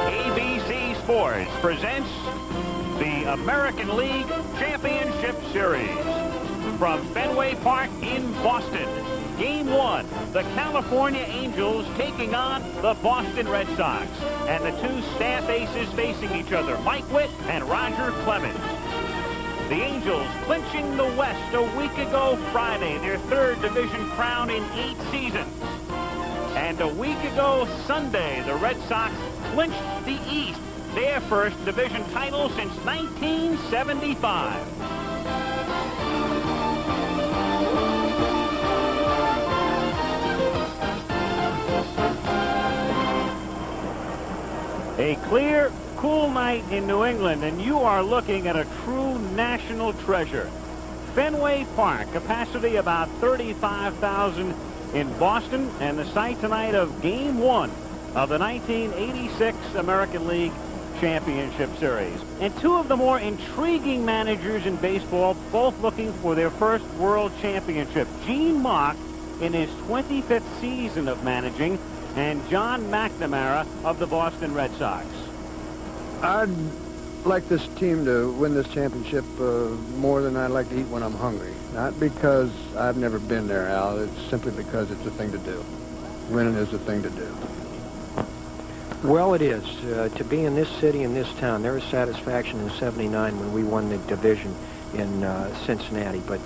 ABC Sports presents the American League Championship Series. From Fenway Park in Boston, Game 1, the California Angels taking on the Boston Red Sox. And the two staff aces facing each other, Mike Witt and Roger Clemens. The Angels clinching the West a week ago Friday, their third division crown in 8 seasons. And a week ago Sunday, the Red Sox clinched the East, their first division title since 1975. A clear, cool night in New England, and you are looking at a true national treasure. Fenway Park, capacity about 35,000 in Boston, and the site tonight of Game 1 of the 1986 American League Championship Series. And two of the more intriguing managers in baseball, both looking for their first world championship. Gene Mauch in his 25th season of managing, and John McNamara of the Boston Red Sox. I'd like this team to win this championship more than I'd like to eat when I'm hungry. Not because I've never been there, Al. It's simply because it's a thing to do. Winning is a thing to do. Well, it is. To be in this city, in this town, there was satisfaction in '79 when we won the division in Cincinnati. But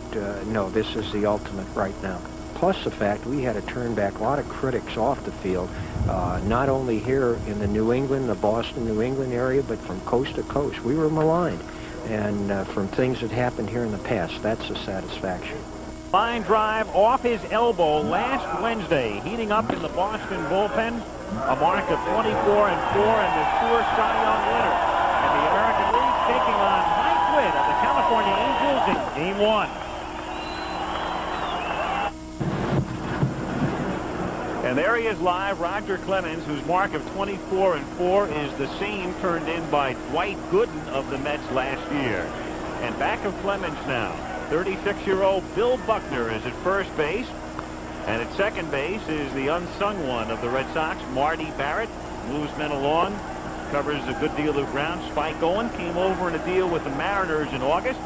no, this is the ultimate right now. Plus the fact we had to turn back a lot of critics off the field, not only here in the New England, the Boston, New England area, but from coast to coast. We were maligned, and from things that happened here in the past. That's a satisfaction. Line drive off his elbow last Wednesday, heating up in the Boston bullpen. A mark of 24-4 and the sure Cy Young winner. And the American League taking on Mike Witt of the California Angels in Game 1. And there he is live, Roger Clemens, whose mark of 24-4 is the same turned in by Dwight Gooden of the Mets last year. And back of Clemens now, 36-year-old Bill Buckner is at first base. And at second base is the unsung one of the Red Sox, Marty Barrett. Moves men along, covers a good deal of ground. Spike Owen came over in a deal with the Mariners in August.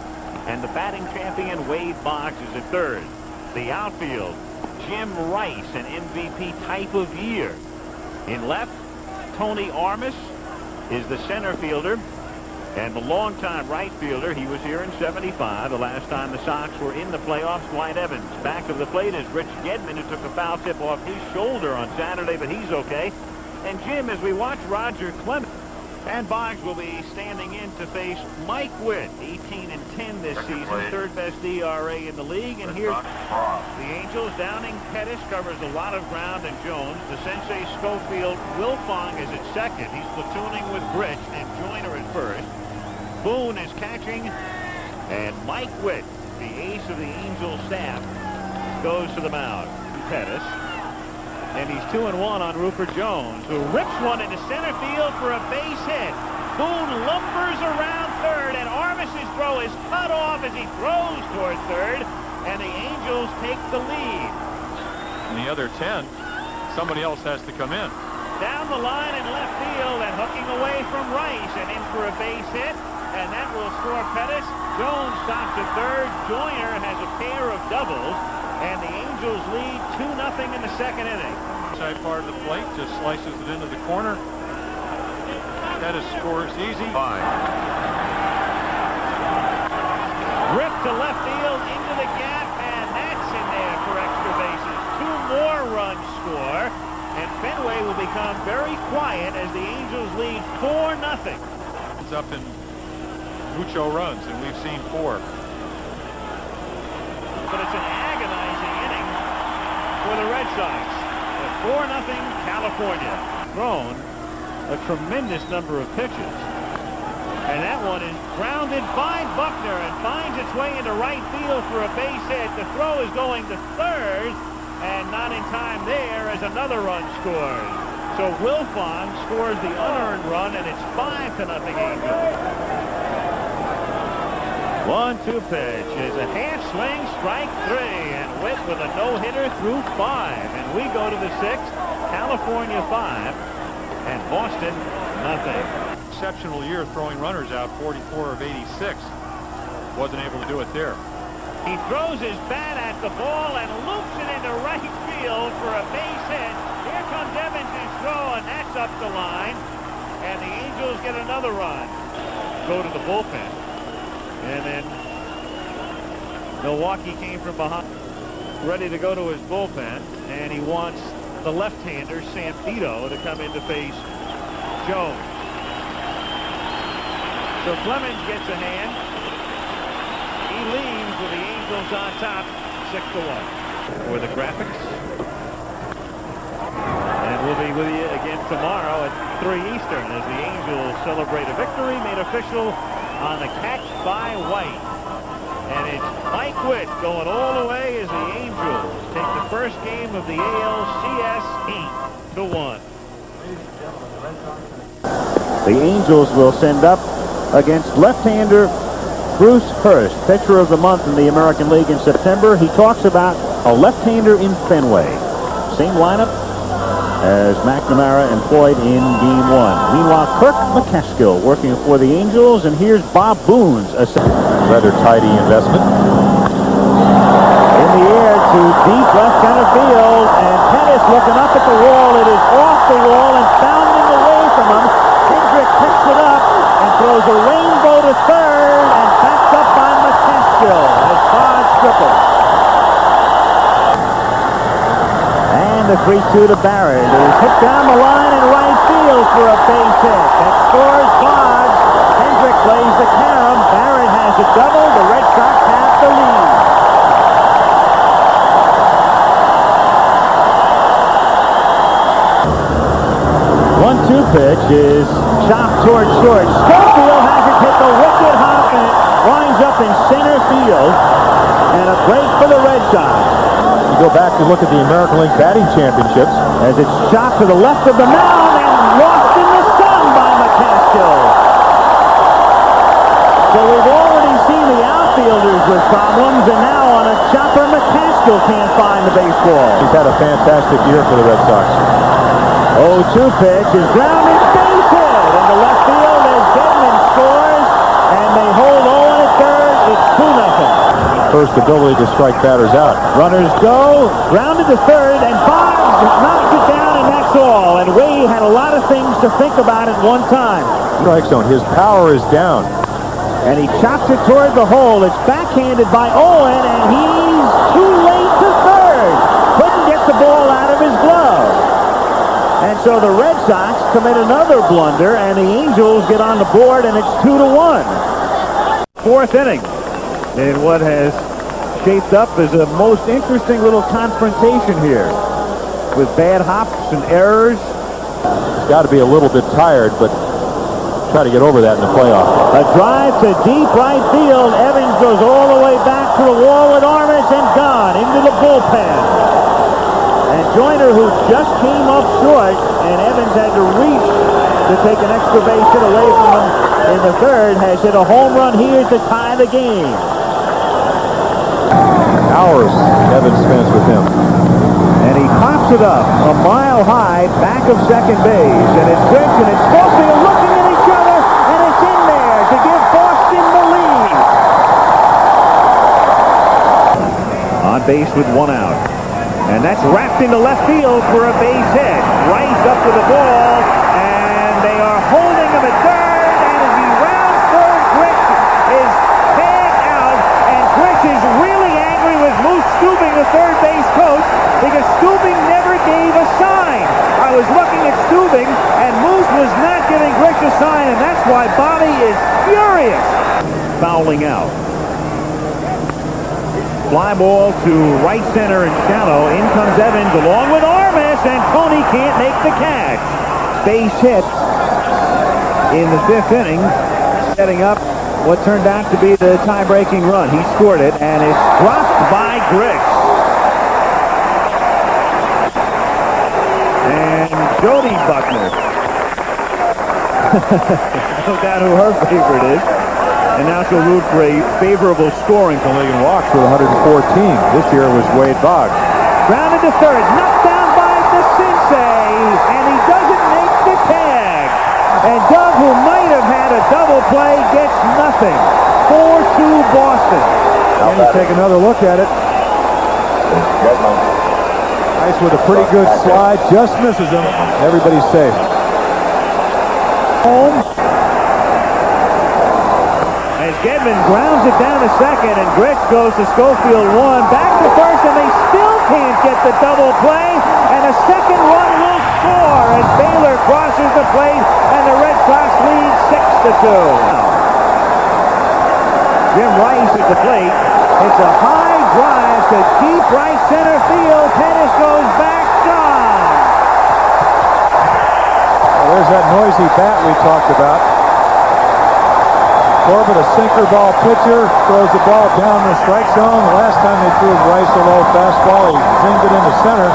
And the batting champion, Wade Boggs, is at third. The outfield, Jim Rice, an MVP type of year. In left, Tony Armas is the center fielder. And the longtime right fielder, he was here in '75, the last time the Sox were in the playoffs, Dwight Evans. Back of the plate is Rich Gedman, who took a foul tip off his shoulder on Saturday, but he's okay. And Jim, as we watch Roger Clemens, and Boggs will be standing in to face Mike Witt, 18-10 this season, third best ERA in the league. And here's the Angels. Downing Pettis covers a lot of ground, and Jones. The Sensei Schofield, Wilfong is at second. He's platooning with Grich and Joyner at first. Boone is catching, and Mike Witt, the ace of the Angels staff, goes to the mound. Pettis, and he's 2-1 on Rupert Jones, who rips one into center field for a base hit. Boone lumbers around third, and Armas's throw is cut off as he throws toward third, and the Angels take the lead. In the other 10, somebody else has to come in. Down the line in left field and hooking away from Rice and in for a base hit. And that will score Pettis. Jones stops at third. Joyner has a pair of doubles. And the Angels lead 2-0 in the second inning. Side part of the plate just slices it into the corner. Pettis scores easy. Fine. Rip to left field into the gap. And that's in there for extra bases. 2 more runs score. And Fenway will become very quiet as the Angels lead 4-0. It's up in mucho runs, and we've seen 4. But it's an agonizing inning for the Red Sox. At 4-0 California. Thrown a tremendous number of pitches. And that one is grounded by Buckner and finds its way into right field for a base hit. The throw is going to third, and not in time there as another run scores. So Wilfong scores the unearned run, and it's 5-0 Angels. 1-2 pitch is a half swing, strike 3, and Witt with a no-hitter through 5. And we go to the 6th. California 5 and Boston nothing. Exceptional year throwing runners out, 44 of 86. Wasn't able to do it there. He throws his bat at the ball and loops it into right field for a base hit. Here comes Evans' throw, and that's up the line. And the Angels get another run. Go to the bullpen. And then Milwaukee came from behind, ready to go to his bullpen. And he wants the left-hander, Santito, to come in to face Jones. So Clemens gets a hand. He leaves with the Angels on top, 6-1. For the graphics. And we'll be with you again tomorrow at 3 Eastern as the Angels celebrate a victory made official on the catch by White. And it's Mike Witt going all the way as the Angels take the first game of the ALCS 8-1. The Angels will send up against left-hander Bruce Hurst, pitcher of the month in the American League in September. He talks about a left-hander in Fenway. Same lineup as McNamara employed in Game 1. Meanwhile, Kirk McCaskill working for the Angels, and here's Bob Boone's rather tidy investment. In the air to deep left center field, and Pettis looking up at the wall. It is off the wall and bounding away from him. Hendrick picks it up and throws a rainbow to third, and backed up by McCaskill as Bond triples. And the 3-2 to Barrett is hit down the line in right field for a base hit. That scores Boggs. Hendrick plays the carom. Barrett has a double. The Red Sox have the lead. 1-2 pitch is chopped toward short. Schofield has it take a wicked hop, and it winds up in center field. And a break for the Red Sox. You go back to look at the American League batting championships as it's shot to the left of the mound and lost in the sun by McCaskill. So we've already seen the outfielders with problems, and now on a chopper, McCaskill can't find the baseball. He's had a fantastic year for the Red Sox. 0-2 pitch is grounded, base hit in the left field as Gedman scores, and they hold Owen at third. It's 2-0. First ability to strike batters out. Runners go, grounded to third, and Boggs knocks it down, and that's all. And Wade had a lot of things to think about at one time. Strike zone. His power is down. And he chops it toward the hole. It's backhanded by Owen, and he's too late to third. Couldn't get the ball out of his glove. And so the Red Sox commit another blunder, and the Angels get on the board, and it's 2-1. Fourth inning in what has shaped up as a most interesting little confrontation here with bad hops and errors. He's got to be a little bit tired, but try to get over that in the playoff. A drive to deep right field. Evans goes all the way back to the wall with Armas and gone into the bullpen. And Joyner, who just came up short, and Evans had to reach to take an extra base hit away from him in the third, has hit a home run here to tie the game. Hours Evans spends with him. And he pops it up a mile high back of second base. And it's Griggs and it's Schofield looking at each other, and it's in there to give Boston the lead. On base with one out. And that's wrapped into left field for a base hit. Rice up to the ball, and they are holding him at third, and as he rounds third, Griggs is tagged out, and Griggs is really angry with Moose Stubing, the third base coach, because Stubing never gave a sign. I was looking at Stubing, and Moose was not giving Griggs a sign, and that's why Bobby is furious. Fouling out. Fly ball to right center and shallow. In comes Evans along with Armas, and Tony can't make the catch. Base hit in the fifth inning, setting up what turned out to be the tie-breaking run. He scored it, and it's dropped by Griggs. And Jody Buckner. No doubt who her favorite is. And now she'll root for a favorable scoring. League walks with 114. This year was Wade Boggs. Grounded to third, knocked down by DeCinces, and he doesn't make the tag. And Doug, who might have had a double play, gets nothing. 4-2 Boston. And you take another look at it. Nice with a pretty good slide, just misses him. Everybody's safe. Home. As Gedman grounds it down to second, and Grich goes to Schofield 1, back to first, and they still can't get the double play, and a second run will score as Baylor crosses the plate, and the Red Sox lead 6-2. Jim Rice at the plate. It's a high drive to deep right center field. Pettis goes back, gone. Well, there's that noisy bat we talked about. Corbett, a sinker ball pitcher, throws the ball down the strike zone. The last time they threw Rice a low fastball, he zinged it into center.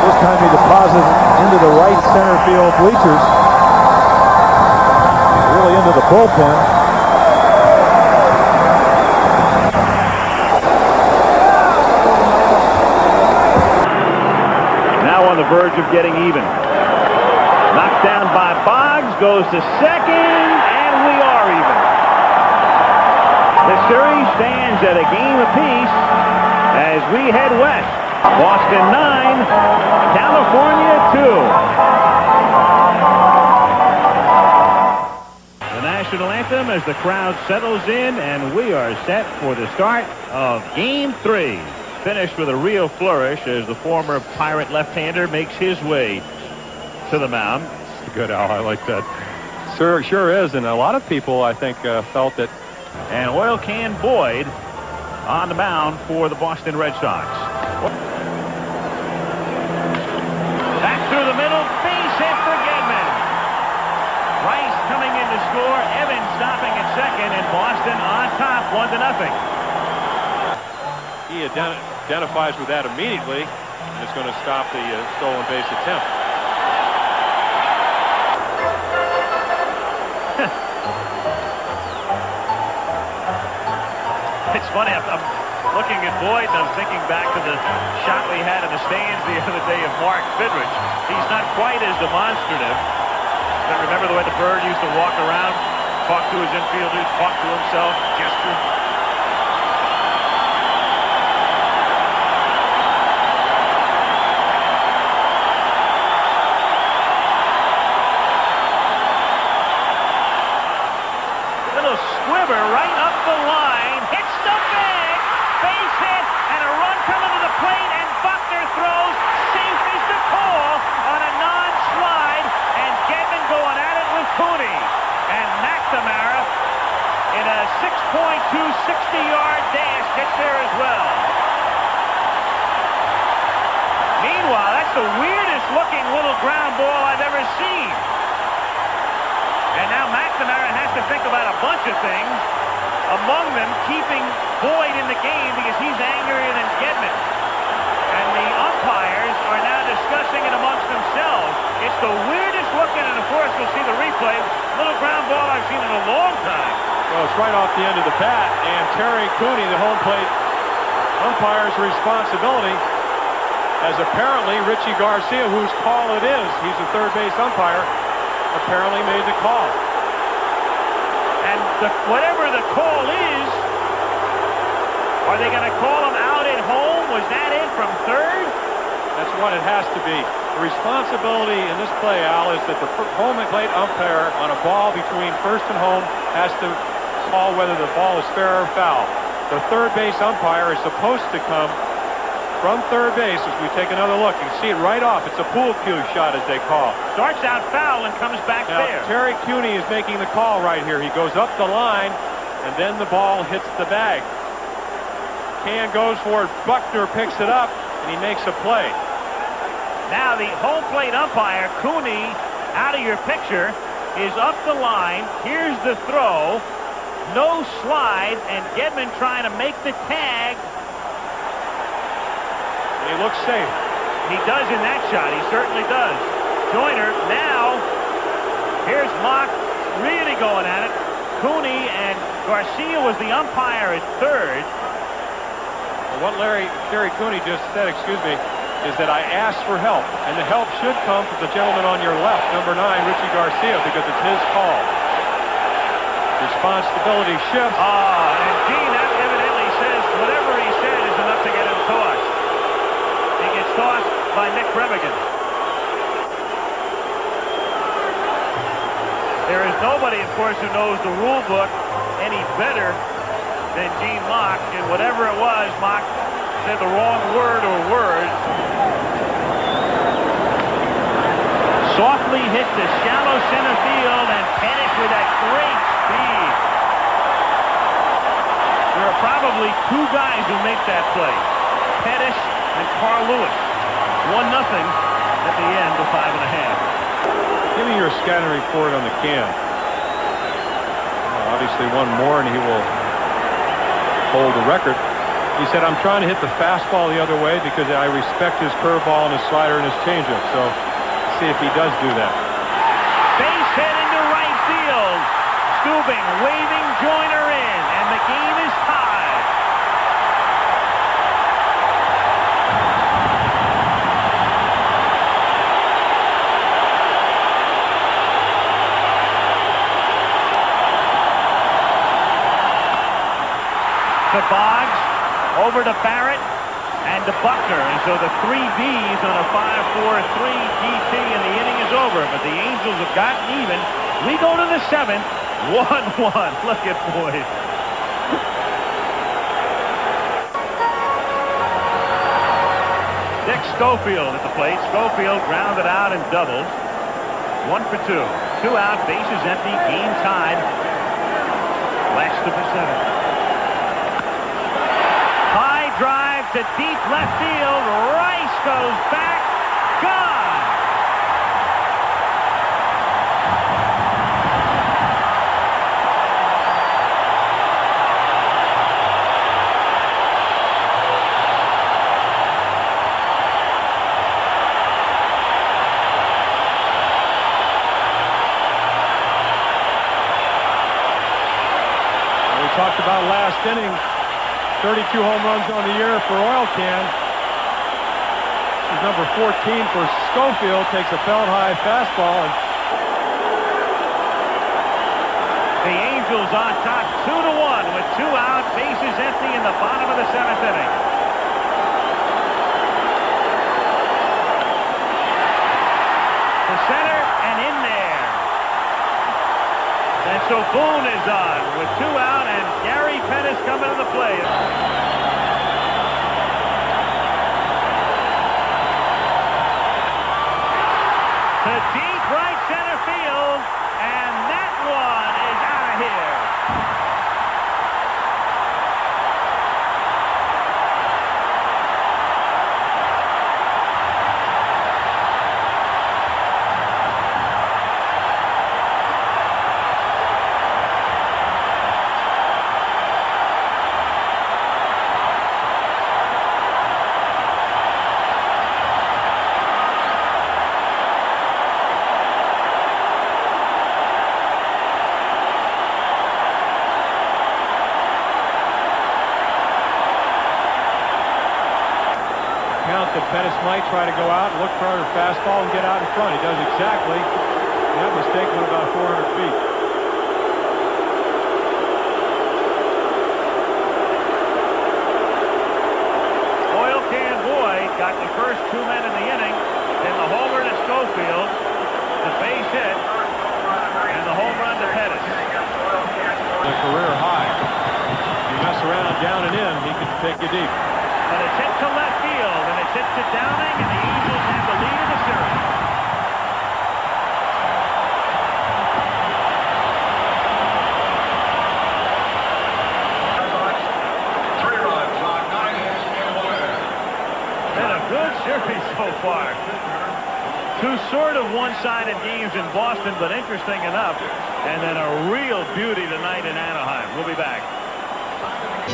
This time he deposited into the right center field bleachers. Really into the bullpen. Now on the verge of getting even. Knocked down by Boggs, goes to second, and we are even. The series stands at a game apiece as we head west. Boston 9, California 2. The national anthem as the crowd settles in, and we are set for the start of Game 3. Finished with a real flourish as the former Pirate left-hander makes his way to the mound. Good, Al. I like that. Sure is, and a lot of people, I think, felt that. And Oil Can Boyd on the mound for the Boston Red Sox. Back through the middle, base hit for Gedman. Rice coming in to score, Evans stopping at second, and Boston on top, 1-0. He identifies with that immediately and is going to stop the stolen base attempt. It's funny, I'm looking at Boyd and I'm thinking back to the shot we had in the stands the other day of Mark Fidrich. He's not quite as demonstrative. But remember the way the Bird used to walk around, talk to his infielders, talk to himself, gesture? Little squibber right up the line, hits the bag, base hit, and a run coming to the plate, and Buckner throws, safe is the call on a non-slide, and Gedman going at it with Cooney. And McNamara in a 6.2 60-yard dash gets there as well. Meanwhile, that's the weirdest looking little ground ball I've ever seen. And now McNamara has to think about a bunch of things, among them keeping Boyd in the game because he's angrier than Gedman. And the umpires are now discussing it amongst themselves. It's the weirdest looking, and of course we'll see the replay, little ground ball I've seen in a long time. Well, it's right off the end of the bat, and Terry Cooney, the home plate umpire's responsibility, as apparently Richie Garcia, whose call it is, he's the third base umpire, apparently made the call. And whatever the call is, are they going to call him out at home? Was that it from third? That's what it has to be. The responsibility in this play, Al, is that the home plate umpire on a ball between first and home has to call whether the ball is fair or foul. The third base umpire is supposed to come from third base as we take another look. You can see it right off. It's a pool cue shot, as they call. Starts out foul and comes back Now, fair. Terry Cooney is making the call right here. He goes up the line, and then the ball hits the bag. Can goes for it. Buckner picks it up, and he makes a play. Now the home plate umpire, Cooney, out of your picture, is up the line. Here's the throw. No slide, and Gedman trying to make the tag. He looks safe. He does in that shot. He certainly does. Joyner now. Here's Mock really going at it. Cooney, and Garcia was the umpire at third. Well, what Gary Cooney just said, is that I asked for help, and the help should come from the gentleman on your left, number 9, Richie Garcia, because it's his call. Responsibility shifts. And Gene, that evidently says whatever he said is enough to get him tossed. He gets tossed by Nick Brevigan. There is nobody, of course, who knows the rule book any better than Gene Mock, and whatever it was, Mock said the wrong word or words. Softly hit the shallow center field, and Pettis with that great speed. There are probably two guys who make that play, Pettis and Carl Lewis. 1-0 at the end of 5½. Give me your scouting report on the can. Obviously one more and he will hold the record. He said, I'm trying to hit the fastball the other way because I respect his curveball and his slider and his changeup. So let's see if he does do that. Base hit into right field. Stubing, waving Joyner in, and the game is tied. To Boggs, over to Barrett, and to Buckner. And so the 3 Bs on a 5-4-3 GT, and the inning is over. But the Angels have gotten even. We go to the 7th, 1-1. Look at Boyd. Dick Schofield at the plate. Schofield grounded out and doubled. 1 for 2. 2 out, bases empty, game tied. Last of the 7th. Drive to deep left field. Rice goes back. Gone. We talked about last inning. 32 home runs on the year for Oil Can. This is number 14 for Schofield. Takes a belt-high fastball. The Angels on top 2-1 with 2 out, bases empty in the bottom of the 7th inning. To center and in there. And so Boone is on with 2 out, and Gary Pettis coming to the plate. To deep right center field, and that one is out of here. That Pettis might try to go out and look for a fastball and get out in front. He does exactly. That mistake went about 400 feet. Oil Can Boyd got the first 2 men in the inning, then the homer to Schofield, the base hit, and the home run to Pettis. A career high. If you mess around down and in, he can take you deep. But it's hit to left field, and it's hit to Downing, and the Angels have the lead of the series. Been a good series so far. 2 sort of one-sided games in Boston, but interesting enough. And then a real beauty tonight in Anaheim. We'll be back.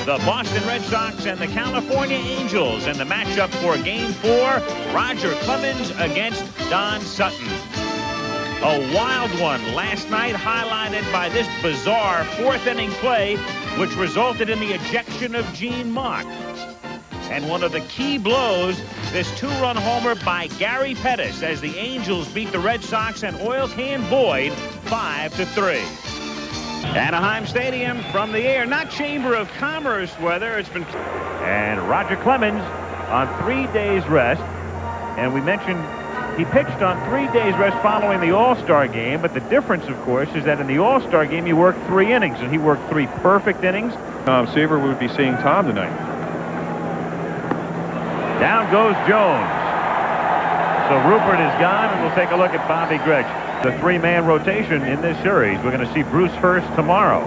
The Boston Red Sox and the California Angels, and the matchup for Game 4, Roger Clemens against Don Sutton. A wild one last night, highlighted by this bizarre fourth-inning play, which resulted in the ejection of Gene Mauch. And one of the key blows, this two-run homer by Gary Pettis as the Angels beat the Red Sox and Oil Can Boyd 5-3. Anaheim Stadium from the air, not Chamber of Commerce weather. It's been... And Roger Clemens on 3 days rest. And we mentioned he pitched on 3 days rest following the All-Star game, but the difference, of course, is that in the All-Star game he worked 3 innings, and he worked 3 perfect innings. Tom Seaver would be seeing Tom tonight. Down goes Jones. So Rupert is gone, and we'll take a look at Bobby Grech. The 3-man rotation in this series. We're going to see Bruce Hurst tomorrow.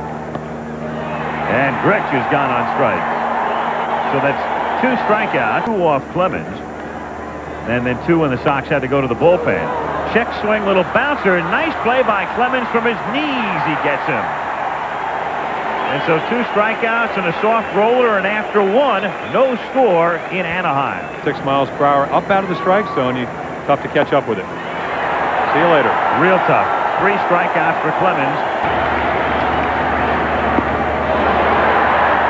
And Grech is gone on strike. So that's 2 strikeouts, 2 off Clemens. And then 2 when the Sox had to go to the bullpen. Check swing, little bouncer. Nice play by Clemens from his knees. He gets him. And so 2 strikeouts and a soft roller, and after 1, no score in Anaheim. 6 miles per hour up out of the strike zone. Tough to catch up with it. See you later. Real tough. 3 strikeouts for Clemens.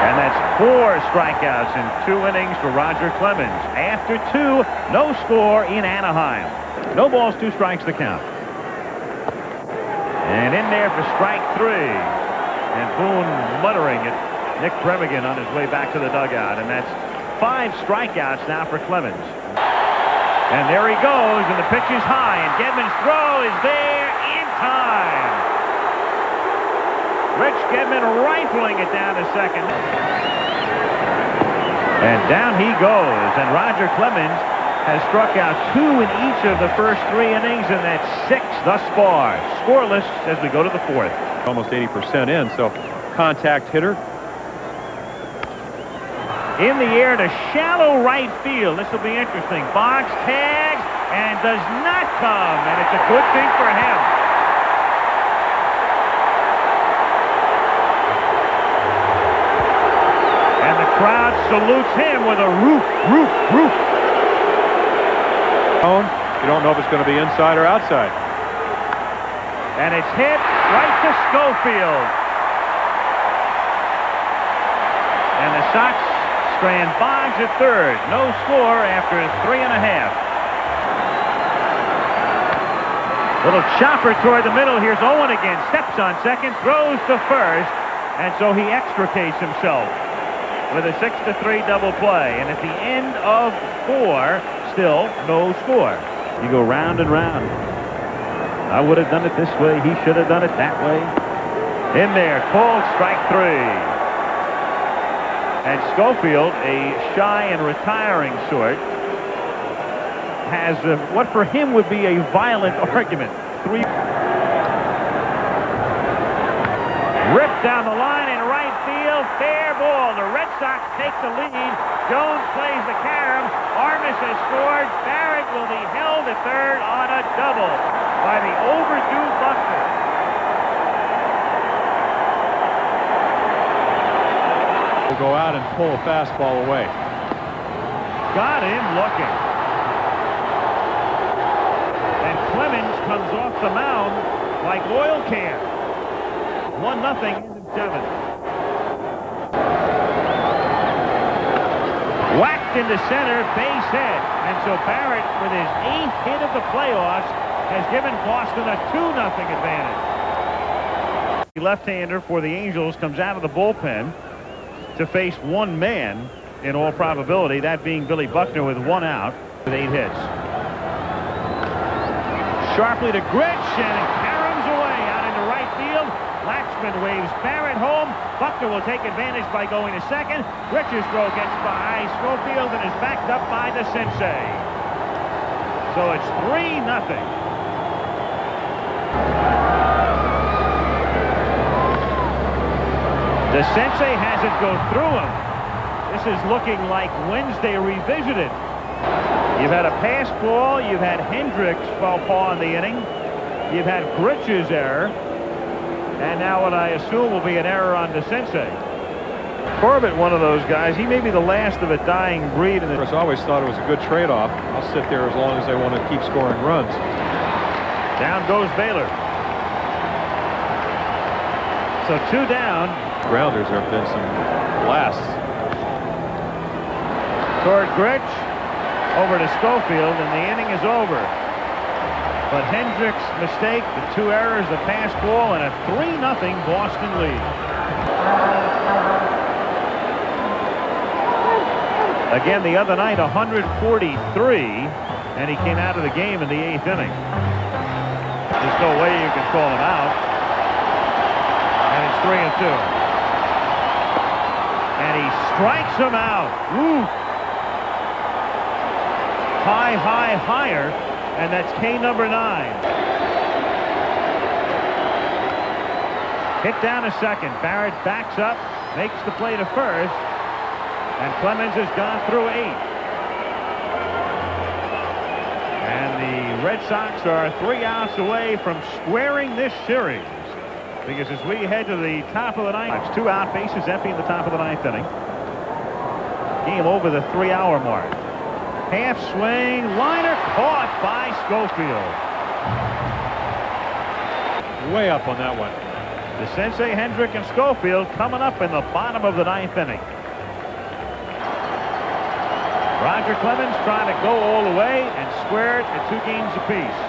And that's 4 strikeouts in 2 innings for Roger Clemens. After 2, no score in Anaheim. No balls, 2 strikes to count. And in there for strike 3. And Boone muttering at Nick Premigan on his way back to the dugout. And that's 5 strikeouts now for Clemens. And there he goes, and the pitch is high, and Gedman's throw is there in time. Rich Gedman rifling it down to second. And down he goes, and Roger Clemens has struck out 2 in each of the first 3 innings, and that's 6 thus far. Scoreless as we go to the 4th. Almost 80% in, so contact hitter. In the air to shallow right field. This will be interesting. Box tags and does not come, and it's a good thing for him. And the crowd salutes him with a roof, roof, roof. You don't know if it's going to be inside or outside. And it's hit right to Schofield. And the Sox strand Boggs at third. No score after 3.5. Little chopper toward the middle. Here's Owen again. Steps on second. Throws to first. And so he extricates himself with a 6-3 double play. And at the end of 4, still no score. You go round and round. I would have done it this way. He should have done it that way. In there. Called strike 3. And Schofield, a shy and retiring sort, has what for him would be a violent argument. 3. Ripped down the line in right field. Fair ball. The Red Sox take the lead. Jones plays the carom. Armas has scored. Barrett will be held at third on a double by the overdue Buckner. Go out and pull a fastball away. Got him looking. And Clemens comes off the mound like oil can. 1-0 into 7. Whacked into center, base hit. And so Barrett, with his 8th hit of the playoffs, has given Boston a 2-0 advantage. The left-hander for the Angels comes out of the bullpen to face 1 man in all probability, that being Billy Buckner with 1 out with 8 hits. Sharply to Grech, and it caroms away out into right field. Laxman waves Barrett home. Buckner will take advantage by going to second. Grech's throw gets by Schofield and is backed up by the Sensei. So it's 3-0. The Sensei has it go through him. This is looking like Wednesday revisited. You've had a pass ball. You've had Hendricks foul paw in the inning. You've had Grech's error. And now what I assume will be an error on the Sensei. Corbett, one of those guys, he may be the last of a dying breed. I always thought it was a good trade-off. I'll sit there as long as they want to keep scoring runs. Down goes Baylor. So 2 down. Grounders, there have been some blasts. Toward Grich. Over to Schofield, and the inning is over. But Hendricks' mistake, the 2 errors, the pass ball, and a 3-0 Boston lead. Again, the other night, 143, and he came out of the game in the 8th inning. There's no way you can call him out. And it's 3-2. And he strikes him out. Woo! High, high, higher, and that's K number 9. Hit down to second. Barrett backs up, makes the play to first, and Clemens has gone through 8. And the Red Sox are 3 outs away from squaring this series, because as we head to the top of the 9th, it's 2 out, bases empty in the top of the 9th inning. Game over the 3-hour mark. Half swing, liner caught by Schofield. Way up on that one. The Sensei, Hendrick, and Schofield coming up in the bottom of the 9th inning. Roger Clemens trying to go all the way and square it at 2 games apiece.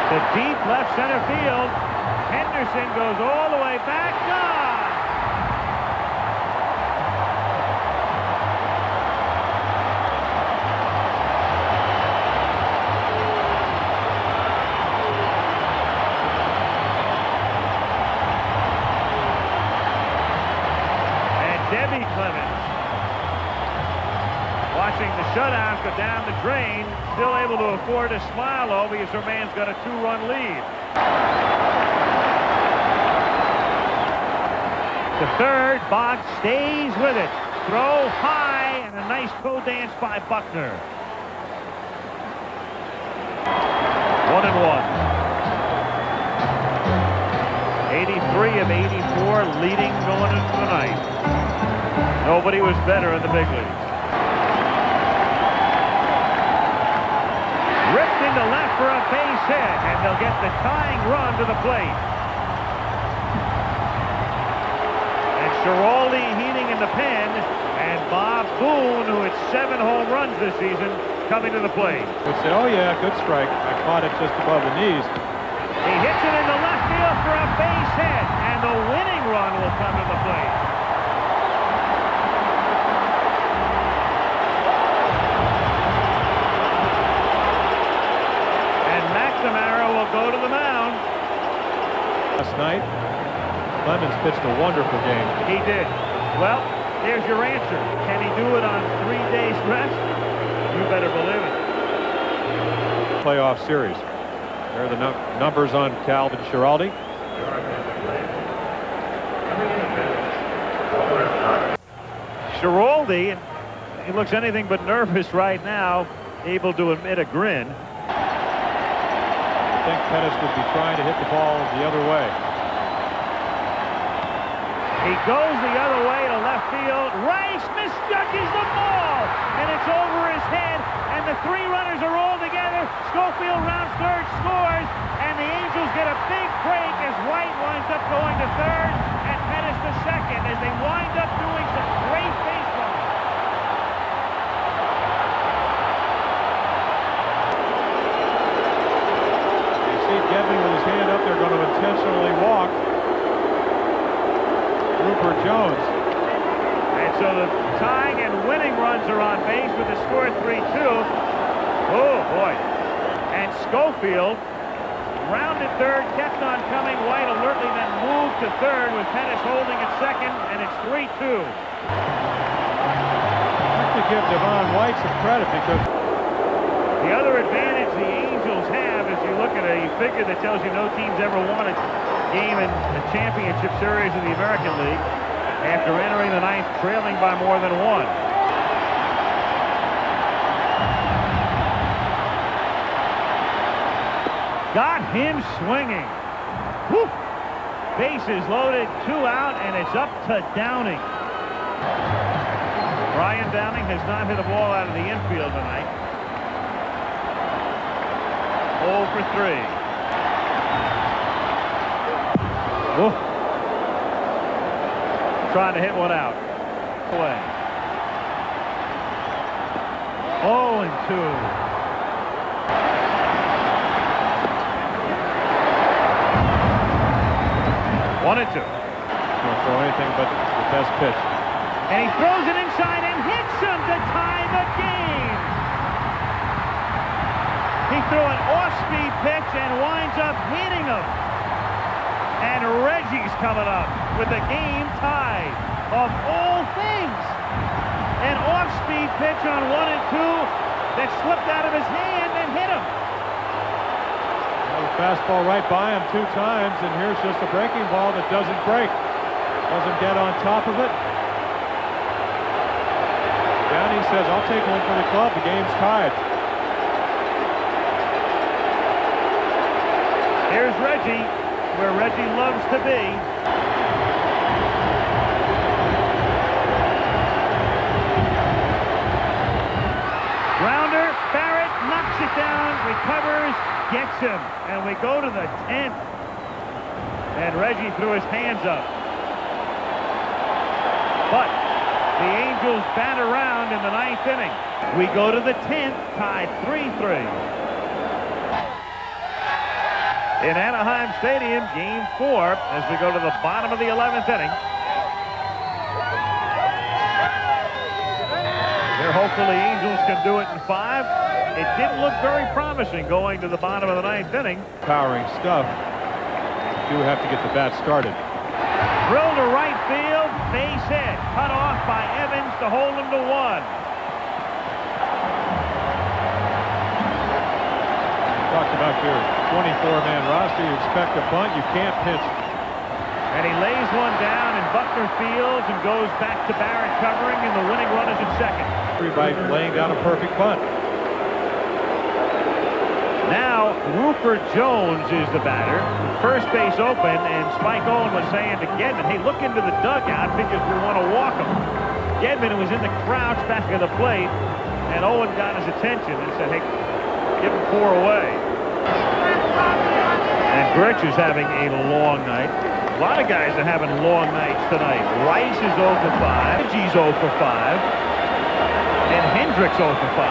To deep left center field. Henderson goes all the way back. Gone! Watching the shutout go down the drain, still able to afford a smile though, because her man's got a 2-run lead. To third, Boggs stays with it. Throw high, and a nice toe dance by Buckner. 1-1. 83 of 84, leading going into the 9th. Nobody was better in the big leagues. Ripped into left for a base hit, and they'll get the tying run to the plate. And Schiraldi heating in the pen, and Bob Boone, who hit 7 home runs this season, coming to the plate. Would say, oh yeah, good strike. I caught it just above the knees. He hits it into left field for a base hit, and the winning run will come to the plate. Go to the mound. Last night, Clemens pitched a wonderful game. He did. Well, there's your answer. Can he do it on 3 days rest? You better believe it. Playoff series. There are the numbers on Calvin Schiraldi. Schiraldi, he looks anything but nervous right now, able to emit a grin. I think Pettis would be trying to hit the ball the other way. He goes the other way to left field. Rice misjudges the ball, and it's over his head, and the 3 runners are all together. Schofield rounds third, scores, and the Angels get a big break as White winds up going to third, and Pettis to second as they wind up doing some great baseball. Gedney with his hand up there, going to intentionally walk Rupert Jones. And so the tying and winning runs are on base with the score 3-2. Oh, boy. And Schofield rounded third, kept on coming. White alertly then moved to third with Pettis holding at second, and it's 3-2. I have to give Devon White some credit because the other advantage the Angels have is you look at a figure that tells you no team's ever won a game in the championship series of the American League after entering the 9th trailing by more than 1. Got him swinging. Woo! Bases loaded, 2 out, and it's up to Downing. Brian Downing. Downing has not hit a ball out of the infield tonight. 0 for 3. Oof. Trying to hit one out. Away. 0 and 2. 1 and 2. Don't throw anything but the best pitch. And he throws it inside and hits him to tie the game. He threw an off-speed pitch and winds up hitting him. And Reggie's coming up with the game tied. Of all things, an off-speed pitch on 1 and 2 that slipped out of his hand and hit him. Well, the fastball right by him 2 times, and here's just a breaking ball that doesn't break. Doesn't get on top of it. Downing says, I'll take one for the club. The game's tied. Here's Reggie, where Reggie loves to be. Grounder, Barrett knocks it down, recovers, gets him. And we go to the 10th. And Reggie threw his hands up. But the Angels bat around in the 9th inning. We go to the 10th, tied 3-3. In Anaheim Stadium, Game 4, as we go to the bottom of the 11th inning. They're hopeful the Angels can do it in 5. It didn't look very promising going to the bottom of the 9th inning. Powering stuff. You do have to get the bat started. Drill to right field, base hit, cut off by Evans to hold him to 1. Talked about your 24-man roster. You expect a bunt, you can't pitch. And he lays one down, and Buckner fields and goes back to Barrett covering, and the winning run is at second. By laying down a perfect bunt. Now, Rupert Jones is the batter. First base open, and Spike Owen was saying to Gedman, hey, look into the dugout because we want to walk him. Gedman was in the crouch back of the plate, and Owen got his attention and said, hey, give him 4 away. And Grich is having a long night. A lot of guys are having long nights tonight. Rice is 0 for 5. Reggie's 0 for 5. And Hendricks 0 for 5.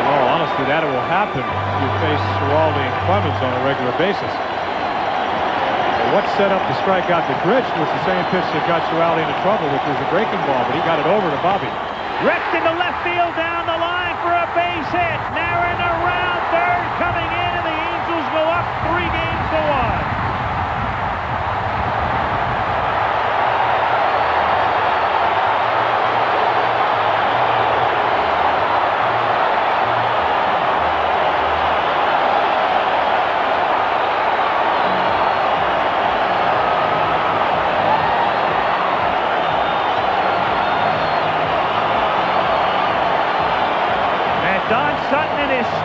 In all honesty, that will happen if you face Ciraldi and Clemens on a regular basis. But what set up the strikeout to Grich was the same pitch that got Ciraldi into trouble, which was a breaking ball, but he got it over to Bobby. Wrecked into left field down the line for a base hit. Narron around third, coming in, and the Angels go up 3 games to 1.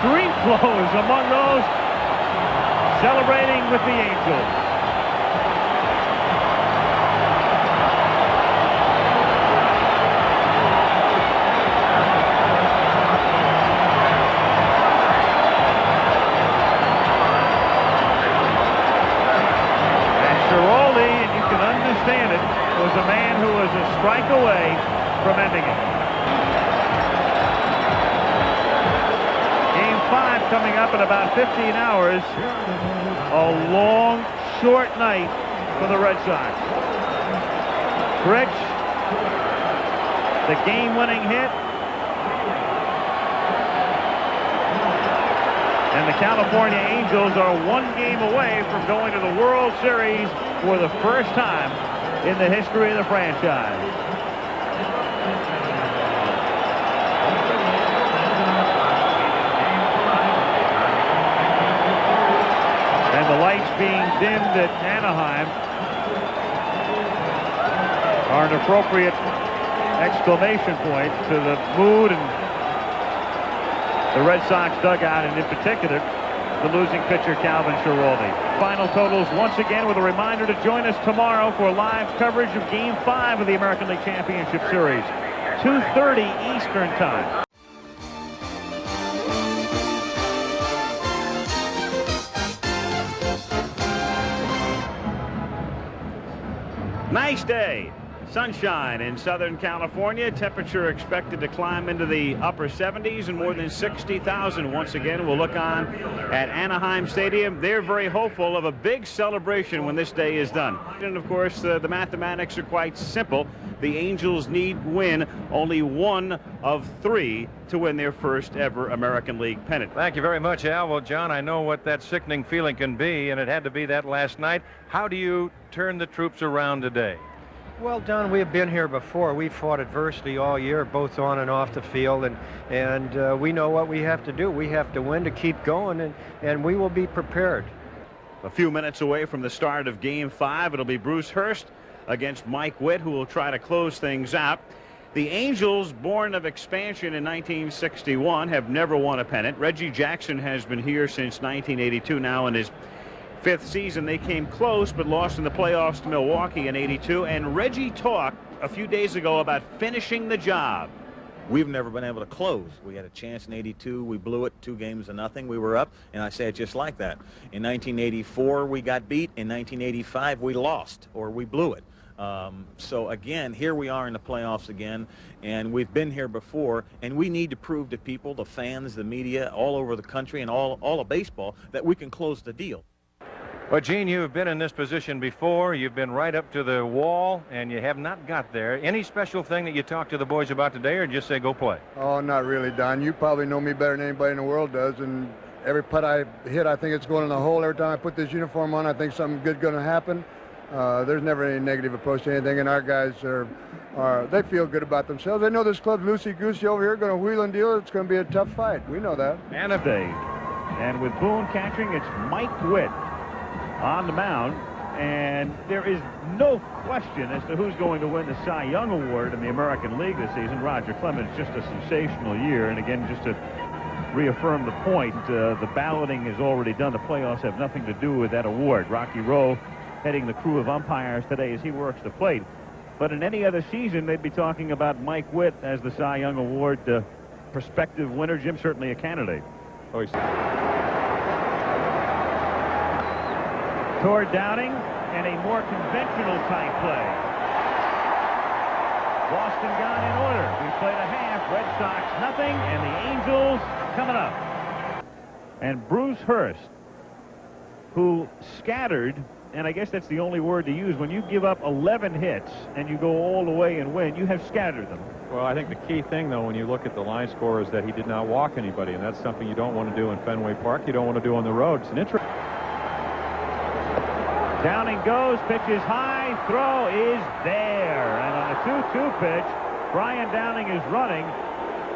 Street clothes among those celebrating with the Angels. And Ciraldi, and you can understand it, was a man who was a strike away from ending it. 5 coming up in about 15 hours. A long, short night for the Red Sox. Grich, the game-winning hit. And the California Angels are 1 game away from going to the World Series for the first time in the history of the franchise. And the lights being dimmed at Anaheim are an appropriate exclamation point to the mood and the Red Sox dugout, and in particular, the losing pitcher, Calvin Ciraldi. Final totals once again, with a reminder to join us tomorrow for live coverage of Game 5 of the American League Championship Series. 2:30 Eastern Time. Nice day. Sunshine in Southern California. Temperature expected to climb into the upper 70s and more than 60,000 once again. We'll look on at Anaheim Stadium. They're very hopeful of a big celebration when this day is done. And of course, the mathematics are quite simple. The Angels need win only one of 3 to win their first ever American League pennant. Thank you very much, Al. Well, John, I know what that sickening feeling can be, and it had to be that last night. How do you turn the troops around today? Well, Don, we have been here before. We fought adversity all year, both on and off the field, and we know what we have to do. We have to win to keep going, and we will be prepared. A few minutes away from the start of Game 5, it'll be Bruce Hurst against Mike Witt, who will try to close things out. The Angels, born of expansion in 1961, have never won a pennant. Reggie Jackson has been here since 1982, now in his 5th season. They came close but lost in the playoffs to Milwaukee in '82, and Reggie talked a few days ago about finishing the job. We've never been able to close. We had a chance in '82. We blew it 2-0. We were up, and I say it just like that. In 1984, we got beat. In 1985, we lost, or we blew it. So again, here we are in the playoffs again, and we've been here before, and we need to prove to people, the fans, the media, all over the country and all of baseball, that we can close the deal. Well, Gene, you've been in this position before. You've been right up to the wall, and you have not got there. Any special thing that you talk to the boys about today, or just say go play? Oh, not really, Don. You probably know me better than anybody in the world does, and every putt I hit, I think it's going in the hole. Every time I put this uniform on, I think something good going to happen. There's never any negative approach to anything, and our guys they feel good about themselves. They know this club's loosey-goosey over here, going to wheel and deal. It's going to be a tough fight. We know that. And with Boone catching, it's Mike Witt on the mound, and there is no question as to who's going to win the Cy Young Award in the American League this season. Roger Clemens, just a sensational year, and again, just to reaffirm the point, the balloting is already done. The playoffs have nothing to do with that award. Rocky Rowe heading the crew of umpires today as he works the plate. But in any other season, they'd be talking about Mike Witt as the Cy Young Award prospective winner. Jim, certainly a candidate. Toward Downing, and a more conventional type play. Boston gone in order. We played a half. Red Sox nothing, and the Angels coming up. And Bruce Hurst, who scattered, and I guess that's the only word to use, when you give up 11 hits and you go all the way and win, you have scattered them. Well, I think the key thing, though, when you look at the line score, is that he did not walk anybody, and that's something you don't want to do in Fenway Park. You don't want to do on the road. It's an interesting. Downing goes, pitches high, throw is there. And on a 2-2 pitch, Brian Downing is running.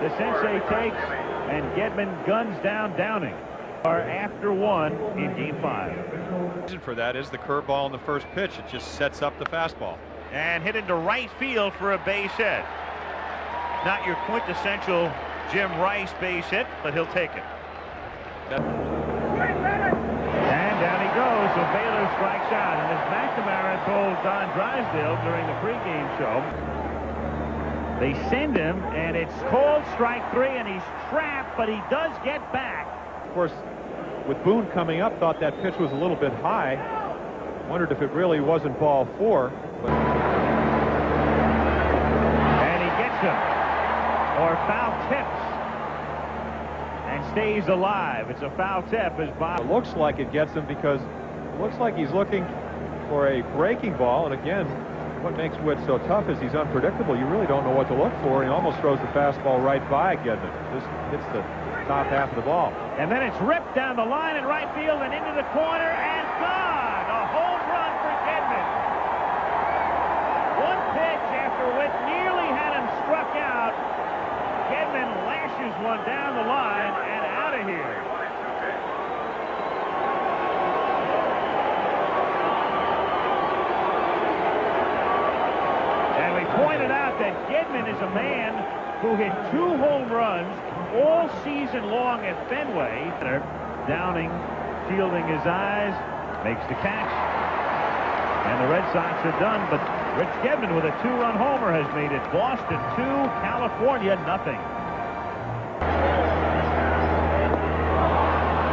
The sensei takes, and Gedman guns down Downing. Are after 1 in Game 5. The reason for that is the curveball in the first pitch. It just sets up the fastball. And hit into right field for a base hit. Not your quintessential Jim Rice base hit, but he'll take it. And down he goes, so Baylor strikes out. And as McNamara told Don Drysdale during the pregame show, they send him, and it's called strike 3, and he's trapped, but he does get back. Of course, with Boone coming up, thought that pitch was a little bit high. Wondered if it really wasn't ball 4. But... And he gets him, or foul tips, and stays alive. It's a foul tip as Bob. It looks like it gets him because it looks like he's looking for a breaking ball. And again, what makes Witt so tough is he's unpredictable. You really don't know what to look for. He almost throws the fastball right by Gedman. Just hits the top half of the ball. And then it's ripped down the line in right field and into the corner and gone. A home run for Gedman. One pitch after Witt nearly had him struck out. Gedman lashes one down the line and out of here. And we pointed out that Gedman is a man who hit 2 home runs all season long at Fenway. Downing shielding his eyes. makes the catch. And the Red Sox are done, but Rich Gedman with a 2-run homer has made it Boston 2, California nothing.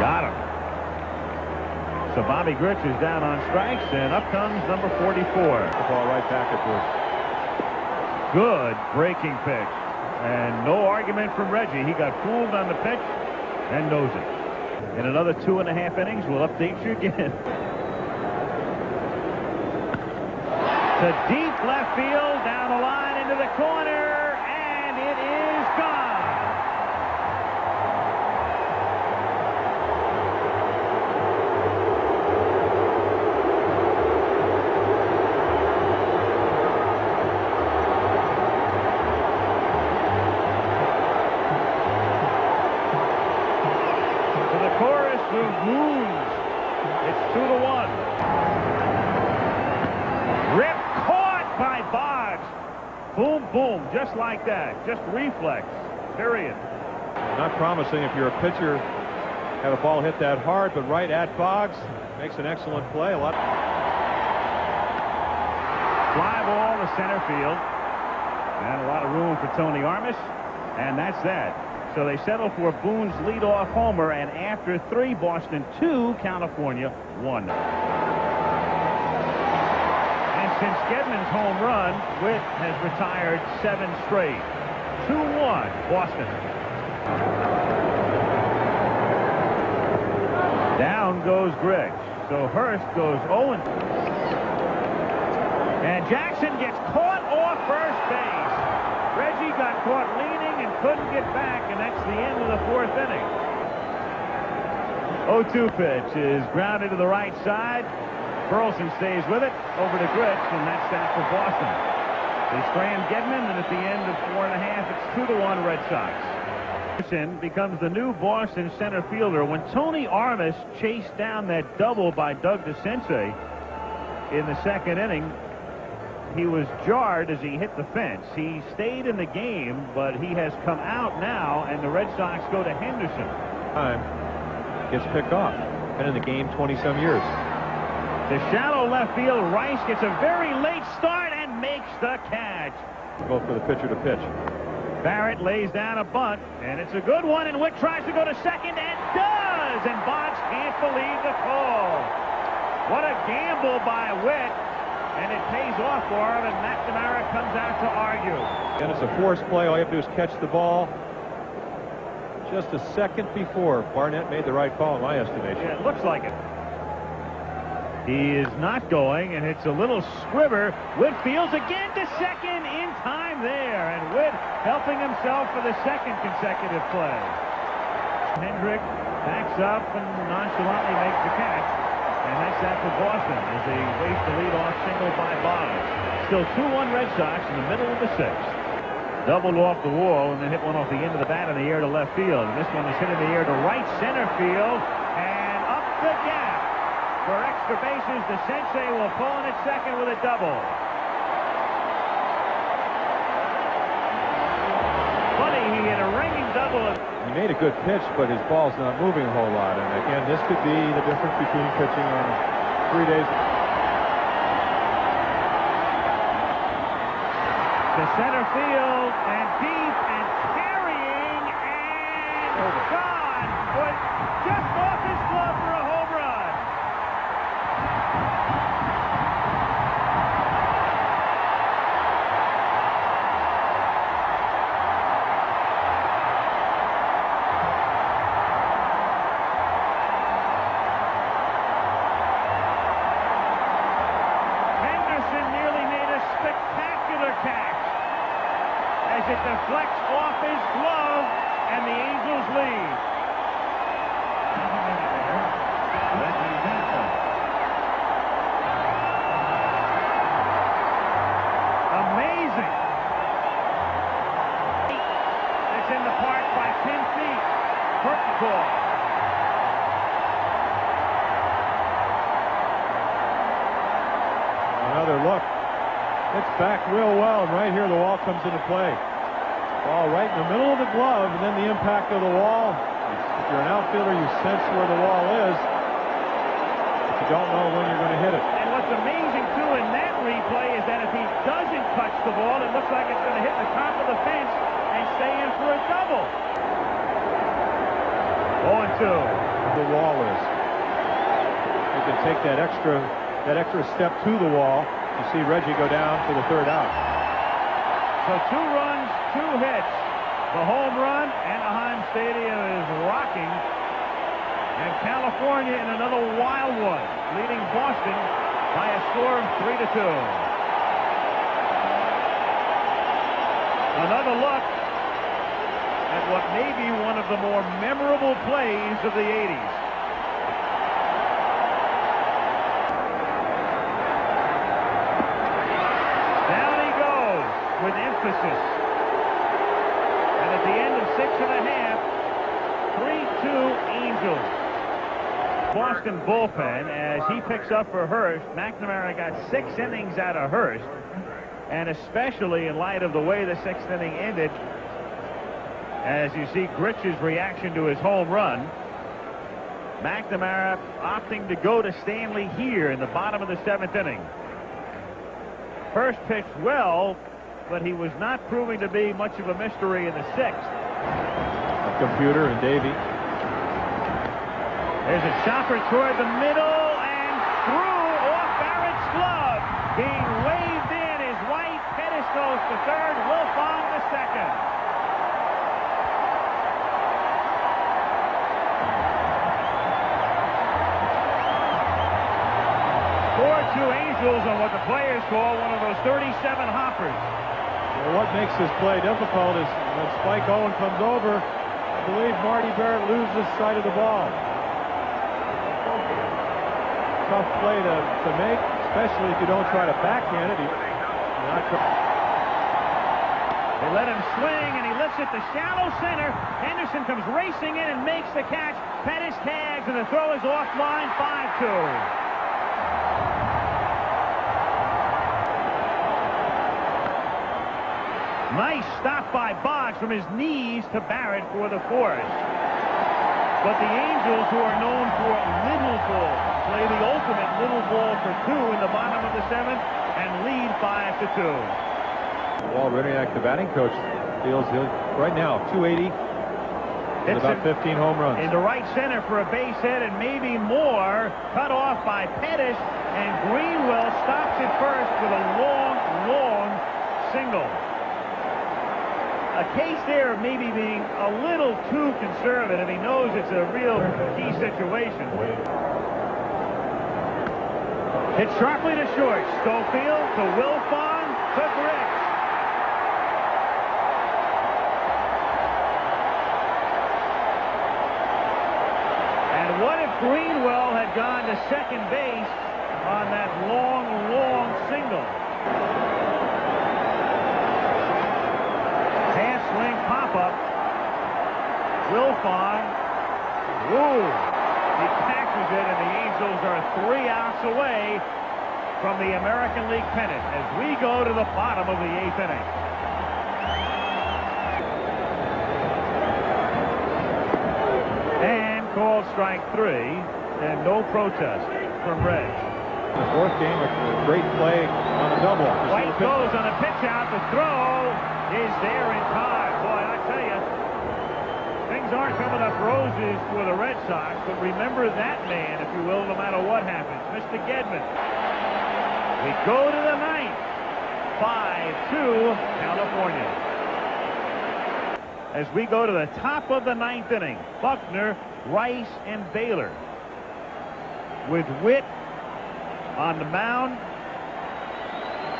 Got him. So Bobby Grich is down on strikes, and up comes number 44. The ball right back at Bruce. Good breaking pitch. And no argument from Reggie. He got fooled on the pitch and knows it. In another 2.5 innings, we'll update you again. To deep left field, down the line into the corner, and it is gone. To the chorus of moons. It's 2-1. Rip by Boggs. Boom, boom, just like that. Just reflex, period. Not promising if you're a pitcher, have a ball hit that hard, but right at Boggs makes an excellent play. A lot. Fly ball to center field. And a lot of room for Tony Armas. And that's that. So they settle for Boone's leadoff homer, and after 3, Boston 2, California 1. Since Gedman's home run, Witt has retired 7 straight. 2-1, Boston. Down goes Grich. So Hurst goes 0. And Jackson gets caught off first base. Reggie got caught leaning and couldn't get back, and that's the end of the 4th inning. 0-2 pitch is grounded to the right side. Burleson stays with it, over to Grich, and that's that for Boston. They strand Gedman, and at the end of 4.5, it's 2-1 Red Sox. Burleson becomes the new Boston center fielder. When Tony Armas chased down that double by Doug DeCinces in the 2nd inning, he was jarred as he hit the fence. He stayed in the game, but he has come out now, and the Red Sox go to Henderson. Time gets picked off. Been in the game 20-some years. To shallow left field, Rice gets a very late start and makes the catch. Go for the pitcher to pitch. Barrett lays down a bunt, and it's a good one, and Witt tries to go to second and does, and Boggs can't believe the call. What a gamble by Witt, and it pays off for him, and McNamara comes out to argue. And it's a forced play. All you have to do is catch the ball. Just a second before, Barnett made the right call in my estimation. Yeah, it looks like it. He is not going, and it's a little squibber. Witt fields again to second, in time there, and Witt helping himself for the 2nd consecutive play. Hendrick backs up and nonchalantly makes the catch, and that's that for Boston as they waste the leadoff single by Boggs. Still 2-1 Red Sox in the middle of the 6th. Doubled off the wall and then hit one off the end of the bat in the air to left field. And this one is hit in the air to right center field and up the gap. For extra bases, DeCinces will pull in at second with a double. Funny, he hit a ringing double. He made a good pitch, but his ball's not moving a whole lot. And again, this could be the difference between pitching on 3 days. To center field and deep and carrying and gone. Was just off his glove for a home run. Henderson nearly made a spectacular catch as it deflects off his glove, and the Angels lead. Amazing. It's in the park by 10 feet. Curtain call. Another look. It's back real well, and right here the wall comes into play. Ball right in the middle of the glove, and then the impact of the wall. If you're an outfielder, you sense where the wall is. It's a don't know when you're going to hit it. And what's amazing, too, in that replay is that if he doesn't touch the ball, it looks like it's going to hit the top of the fence and stay in for a double. 0-2. The wall is. You can take that extra step to the wall. You see Reggie go down for the third out. So 2 runs, 2 hits. The home run, Anaheim Stadium is rocking. And California in another wild one, leading Boston by a score of 3-2. Another look at what may be one of the more memorable plays of the 80s. Down he goes with emphasis. And at the end of 6.5, 3-2 Angels. Boston bullpen, as he picks up for Hurst. McNamara got 6 innings out of Hurst, and especially in light of the way the 6th inning ended, as you see Gritch's reaction to his home run. McNamara opting to go to Stanley here in the bottom of the 7th inning. Hurst pitched well, but he was not proving to be much of a mystery in the 6th. Computer and Davey. There's a chopper toward the middle and through off Barrett's glove. Being waved in is White. Pettis goes to third. Wilfong to second. Angels on what the players call one of those 37 hoppers. Well, what makes this play difficult is when Spike Owen comes over, I believe Marty Barrett loses sight of the ball. Tough play to make, especially if you don't try to backhand it. They let him swing, and he lifts it to shallow center. Henderson comes racing in and makes the catch. Pettis tags, and the throw is offline. 5-2. Nice stop by Boggs from his knees to Barrett for the 4th. But the Angels, who are known for little ball, play the ultimate little ball for 2 in the bottom of the 7th and lead 5-2. Walt Riniak, the batting coach, feels right now 280 and about 15 home runs. Into right center for a base hit and maybe more. Cut off by Pettis, and Greenwell stops it first with a long single. A case there of maybe being a little too conservative. He knows it's a real key situation. Hit sharply to short. Schofield to Wilfong to Grix. And what if Greenwell had gone to second base on that long single? Swing pop-up. Wilfong. Woo! He catches it, and the Angels are 3 outs away from the American League pennant as we go to the bottom of the 8th inning. And called strike 3, and no protest from Reg. The 4th game, a great play on a double. White goes on a pitch out. The throw is there in time. Boy, I tell you, things aren't coming up roses for the Red Sox, but remember that man, if you will, no matter what happens. Mr. Gedman. We go to the 9th. 5-2 California. As we go to the top of the 9th inning, Buckner, Rice, and Baylor with Witt on the mound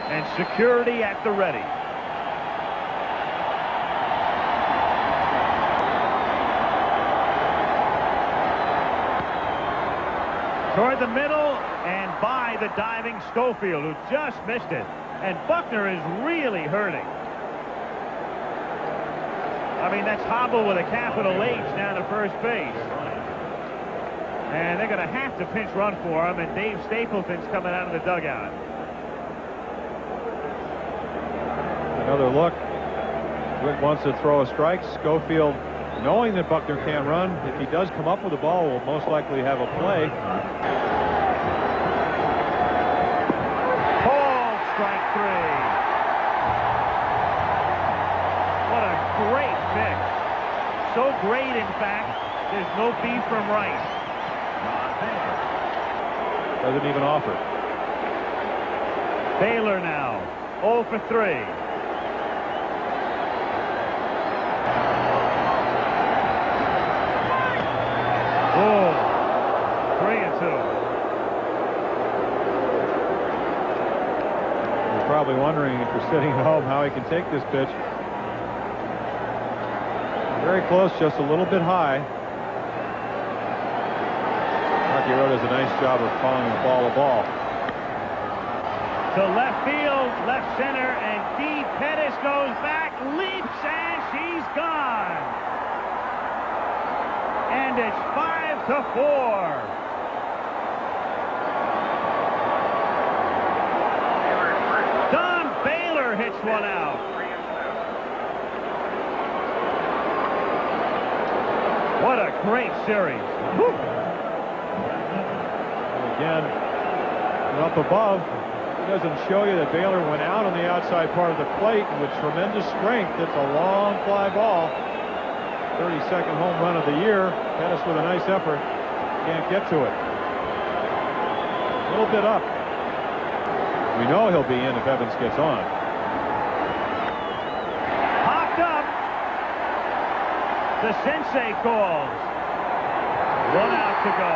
and security at the ready. Toward the middle and by the diving Schofield, who just missed it. And Buckner is really hurting. I mean, that's hobble with a capital H down to first base. And they're going to have to pinch run for him, and Dave Stapleton's coming out of the dugout. Another look. Witt wants to throw a strike. Schofield, knowing that Buckner can't run, if he does come up with the ball, will most likely have a play. So great, in fact, there's no beef from Rice. Doesn't even offer. Baylor now, 0 for 3. Oh, 3-2. You're probably wondering, if you're sitting at home, how he can take this pitch. Very close, just a little bit high. Rocky Road does a nice job of calling the ball a ball. To left field, left center, and deep. Pettis goes back, leaps, and she's gone. And it's 5-4. Don Baylor hits one out. What a great series. Woo. Again, up above, it doesn't show you that Baylor went out on the outside part of the plate with tremendous strength. It's a long fly ball. 32nd home run of the year. Pettis with a nice effort. Can't get to it. A little bit up. We know he'll be in if Evans gets on. Popped up. The sensei calls. 1 out to go.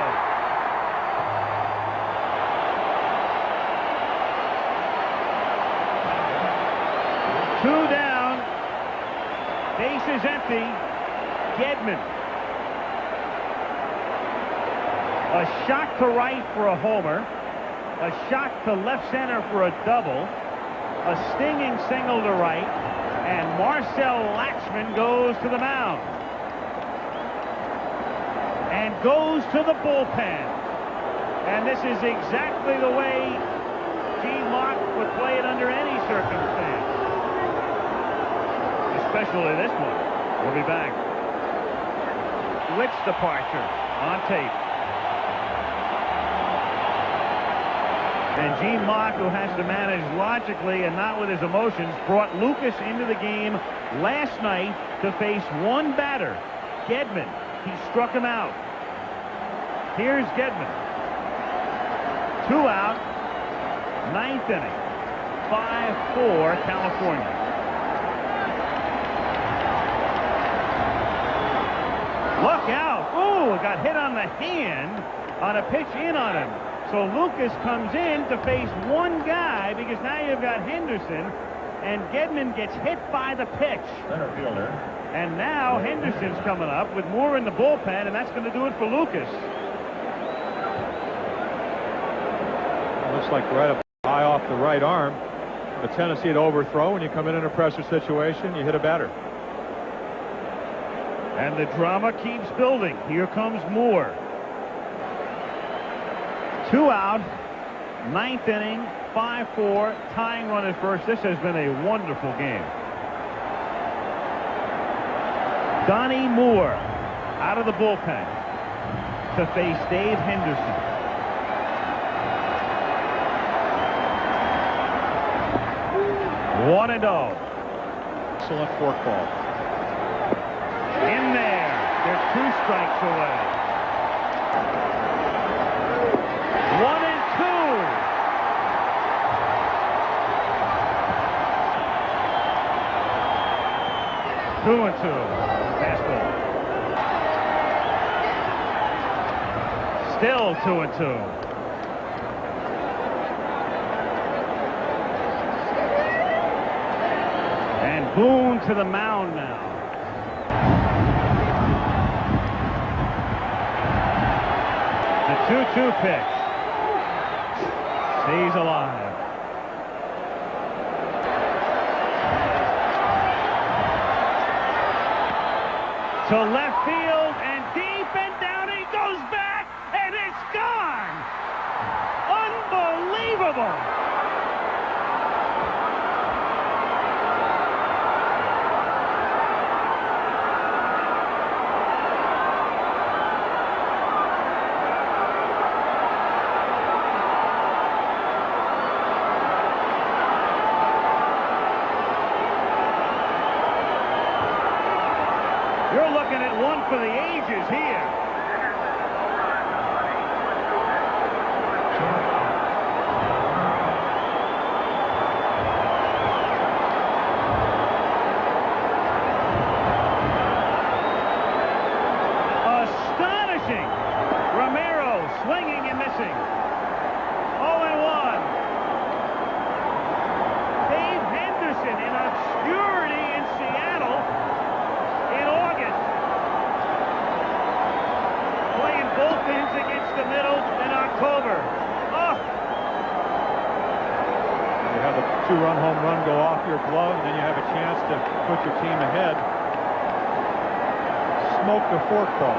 Two down. Bases empty. Gedman. A shot to right for a homer. A shot to left center for a double. A stinging single to right. And Marcel Laxman goes to the mound. And goes to the bullpen. And this is exactly the way Gene Mott would play it under any circumstance. Especially this one. We'll be back. Which departure on tape. And Gene Mott, who has to manage logically and not with his emotions, brought Lucas into the game last night to face one batter, Gedman. He struck him out. Here's Gedman. 2 out, 9th inning. 5-4 California. Look out. Ooh, got hit on the hand on a pitch in on him. So Lucas comes in to face one guy because now you've got Henderson, and Gedman gets hit by the pitch. Center fielder. And now Henderson's coming up with Moore in the bullpen, and that's going to do it for Lucas. Looks like right up high off the right arm. A tendency to overthrow when you come in a pressure situation. You hit a batter. And the drama keeps building. Here comes Moore. 2 out, 9th inning, 5-4, tying run at first. This has been a wonderful game. Donnie Moore out of the bullpen to face Dave Henderson. One and 0. Excellent fork ball. In there. They're 2 strikes away. 1 and 2. 2 and 2. Fastball. Still 2 and 2. And Boone to the mound now. The 2-2 pitch. Stays alive. To left field and deep and down he goes back and it's gone. Unbelievable. You're looking at one for the ages here. Astonishing. Romero swinging and missing. 0-1. Dave Henderson in obscurity in Seattle in August. Playing bullpens against the middle in October. Oh. You have the two-run home run go off your glove, and then you have a chance to put your team ahead. Smoke the forkball.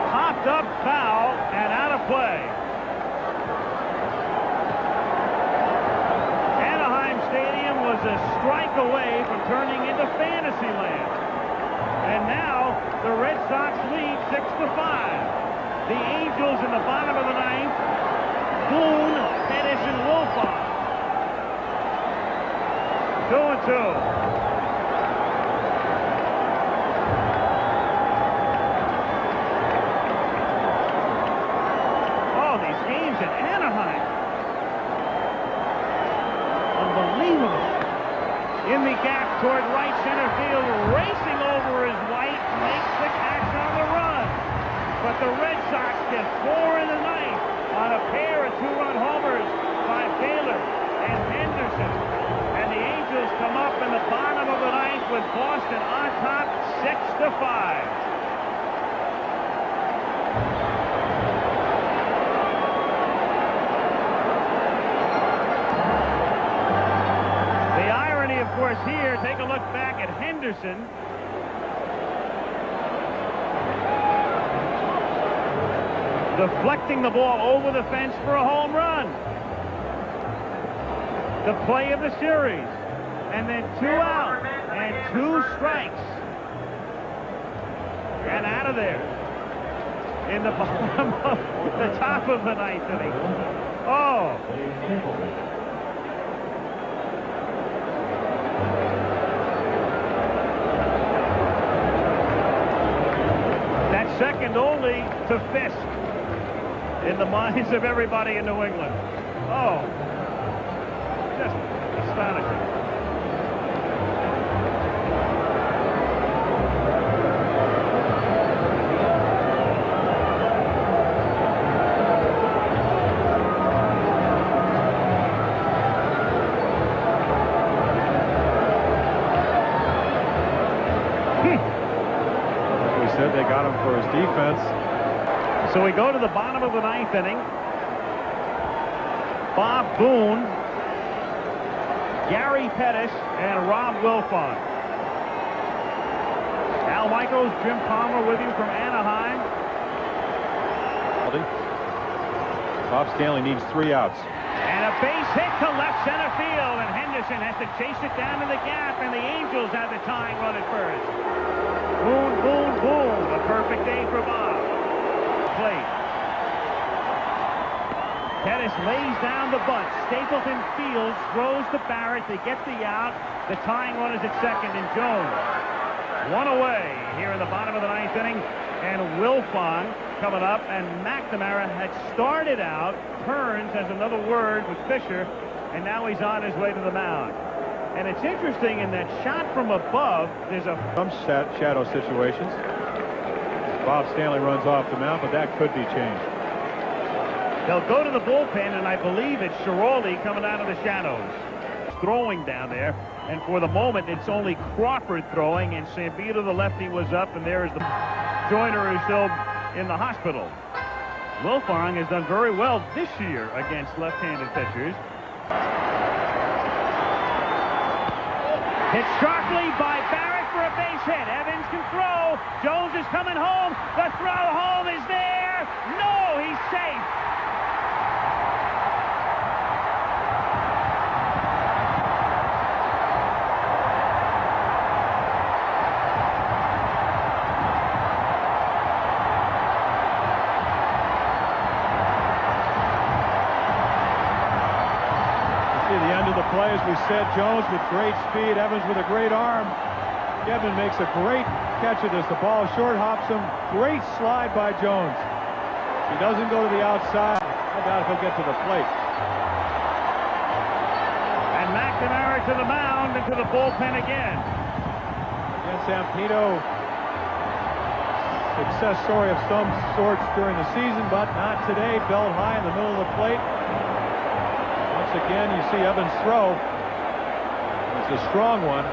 Popped up foul and out of play. Anaheim Stadium was a strike away from turning into fantasy land. And now the Red Sox lead 6-5. The Angels in the bottom of the ninth. Boone, Pettis, and Wilfong. 2-2. Games in Anaheim. Unbelievable. In the gap toward right center field, racing over his White, makes the catch on the run. But the Red Sox get 4 in the ninth on a pair of two-run homers by Taylor and Henderson. And the Angels come up in the bottom of the ninth with Boston on top 6-5. Of course, here, take a look back at Henderson. Deflecting the ball over the fence for a home run. The play of the series. And then 2 out and 2 strikes. And out of there. In the bottom of the top of the ninth inning. Oh. Second only to Fisk in the minds of everybody in New England. Oh, just astonishing. They got him for his defense. So we go to the bottom of the ninth inning. Bob Boone, Gary Pettis, and Rob Wilfong. Al Michaels, Jim Palmer with you from Anaheim. Bob Stanley needs 3 outs. And a base hit to left center field, and Henderson has to chase it down in the gap, and the Angels have the tying run at first. Boom, boom, boom. A perfect day for Bob. Plate. Pettis lays down the bunt. Stapleton fields, throws to Barrett. They get the out. The tying run is at second, and Jones. 1 away here in the bottom of the ninth inning. And Wilfong coming up, and McNamara had started out. Turns has another word with Fisher, and now he's on his way to the mound. And it's interesting in that shot from above, there's some shadow situations. Bob Stanley runs off the mound, but that could be changed. They'll go to the bullpen, and I believe it's Schiraldi coming out of the shadows. Throwing down there, and for the moment, it's only Crawford throwing, and Sambito, the lefty, was up, and there is the Joyner is still in the hospital. Wilfong has done very well this year against left-handed pitchers. Hit sharply by Barrett for a base hit. Evans can throw. Jones is coming home. The throw home is there. No, he's safe. See the end of the play, as we said, Jones with great speed, Evans with a great arm. Kevin makes a great catch of this. The ball short hops him. Great slide by Jones. He doesn't go to the outside. I doubt if he'll get to the plate. And McNamara to the mound and to the bullpen again. Again, Zampino, success story of some sorts during the season, but not today. Belt high in the middle of the plate. Once again, you see Evans throw. It's a strong one.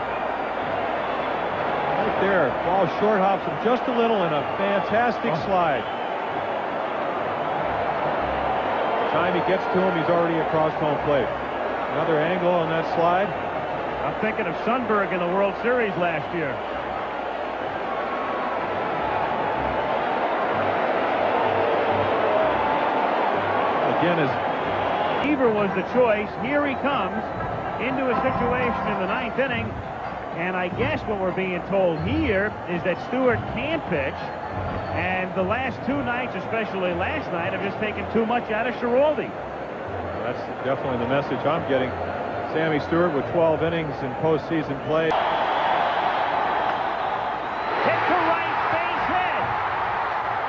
Right there. Ball short hops him just a little and a fantastic slide. By the time he gets to him, he's already across home plate. Another angle on that slide. I'm thinking of Sundberg in the World Series last year. Again, as Beaver was the choice. Here he comes into a situation in the ninth inning. And I guess what we're being told here is that Stewart can pitch. And the last two nights, especially last night, have just taken too much out of Schiraldi. that's definitely the message I'm getting. Sammy Stewart with 12 innings in postseason play. Hit to right, base hit.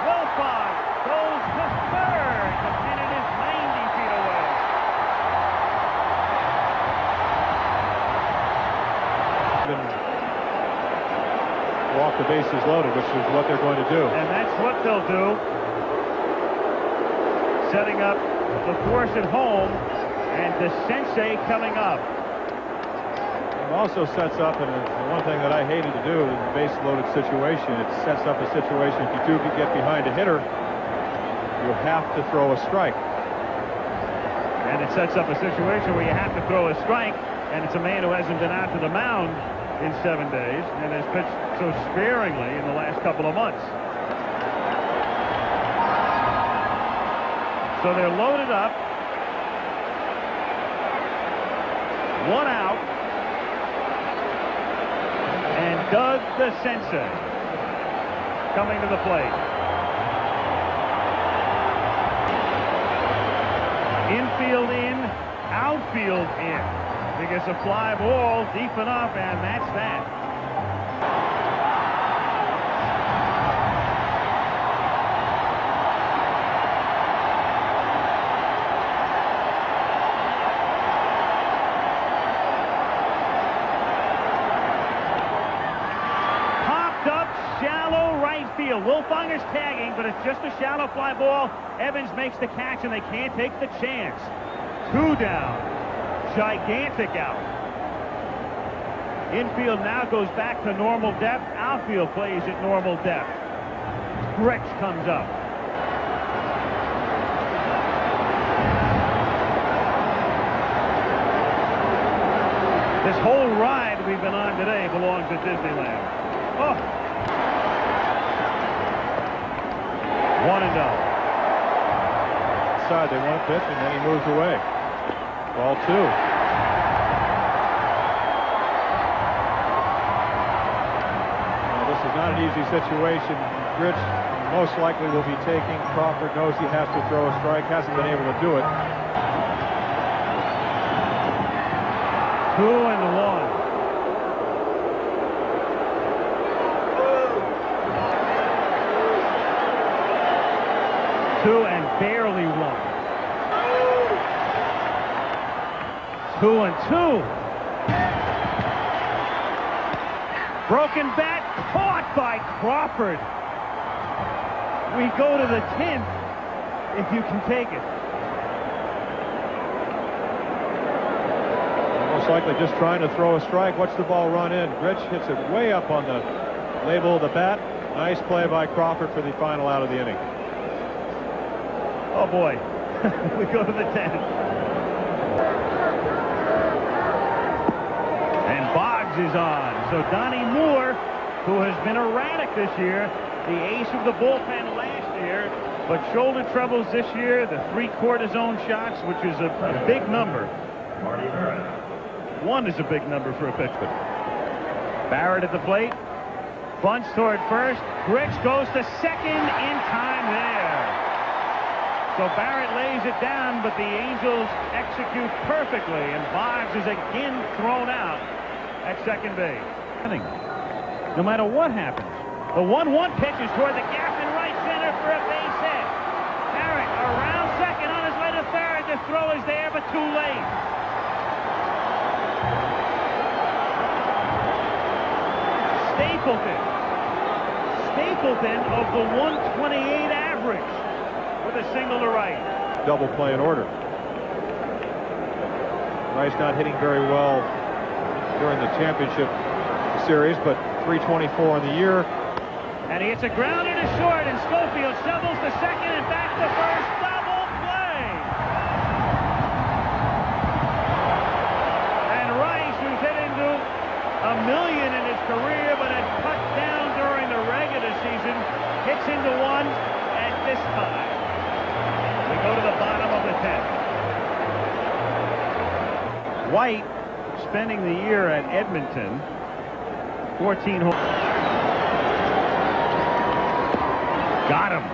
Wilfong goes to third. The pennant is 90 feet away. Walk the bases loaded, which is what they're going to do. And that's what they'll do. Setting up the force at home, and the Sensei coming up. It also sets up, and the one thing that I hated to do in a base-loaded situation, it sets up a situation if you do get behind a hitter, you have to throw a strike. And it sets up a situation where you have to throw a strike, and it's a man who hasn't been out to the mound in 7 days and has pitched so sparingly in the last couple of months. So they're loaded up. One out. And Doug the Sensei coming to the plate. Infield in, outfield in. Because a fly ball deep enough, and that's that. Popped up, shallow right field. Wilfonger's tagging, but it's just a shallow fly ball. Evans makes the catch, and they can't take the chance. 2 down. Gigantic out. Infield now goes back to normal depth. Outfield plays at normal depth. Grich comes up. This whole ride we've been on today belongs at Disneyland. Oh. 1-0. Inside, they want to pitch, and then he moves away. Ball 2. Now, this is not an easy situation. Grich most likely will be taking. Crawford knows he has to throw a strike. Hasn't been able to do it. 2-1. Two and barely 1. 2-2. Broken bat caught by Crawford. We go to the 10th if you can take it. Most likely just trying to throw a strike. Watch the ball run in. Grich hits it way up on the label of the bat. Nice play by Crawford for the final out of the inning. Oh boy. We go to the 10th. Boggs is on. So Donnie Moore, who has been erratic this year, the ace of the bullpen last year, but shoulder troubles this year, the 3 cortisone shots, which is a big number. 1 is a big number for a pitcher. Barrett at the plate. Bunts toward first. Grich goes to second in time there. So Barrett lays it down, but the Angels execute perfectly, and Boggs is again thrown out at second base. no matter what happens. The 1-1 pitch is toward the gap in right center for a base hit. Barrett around second on his way to third. The throw is there, but too late. Stapleton of the 128 average with a single to right. Double play in order. Rice not hitting very well during the championship series, but 324 on the year. And he hits a grounder to short, and Schofield shovels to second and back to first. Double play. And Rice, who's hit into $1 million in his career, but had cut down during the regular season, hits into one at this time. We go to the bottom of the 10th. White spending the year at Edmonton. 14 home. Got him.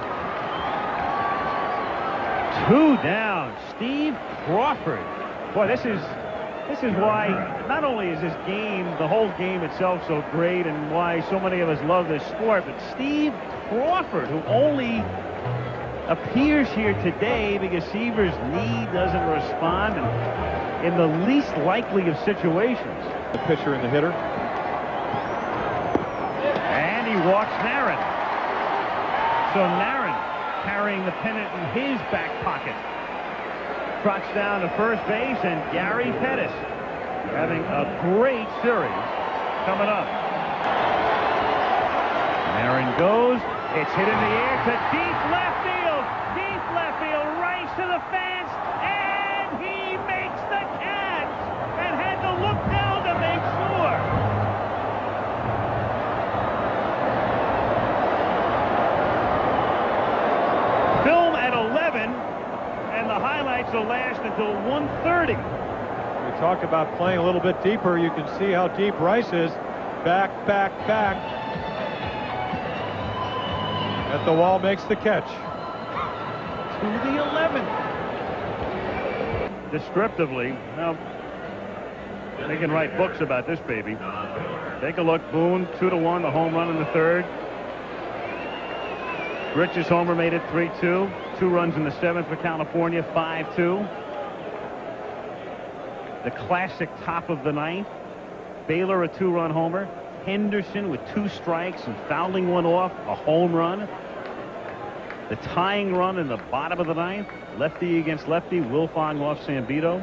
2 down. Steve Crawford. Boy, this is why not only is this game, the whole game itself, so great, and why so many of us love this sport, but Steve Crawford, who only appears here today because Seaver's knee doesn't respond, and in the least likely of situations. The pitcher and the hitter. And he walks Narron. So Narron carrying the pennant in his back pocket. Trots down to first base, and Gary Pettis having a great series coming up. Narron goes. It's hit in the air to deep left field. Deep left field. Rice to the fence. And he makes the catch. And had to look down to make sure. Film at 11, and the highlights will last until 1:30. We talk about playing a little bit deeper. You can see how deep Rice is. Back. At the wall, makes the catch. To the 11th. Descriptively, now, they can write books about this baby. Take a look. Boone, 2-1, the home run in the third. Rich's homer made it 3-2. 2 runs in the 7th for California, 5-2. The classic top of the 9th. Baylor, a 2-run homer. Henderson with 2 strikes and fouling one off, a home run. The tying run in the bottom of the 9th. Lefty against lefty, Wilfong off Sambito.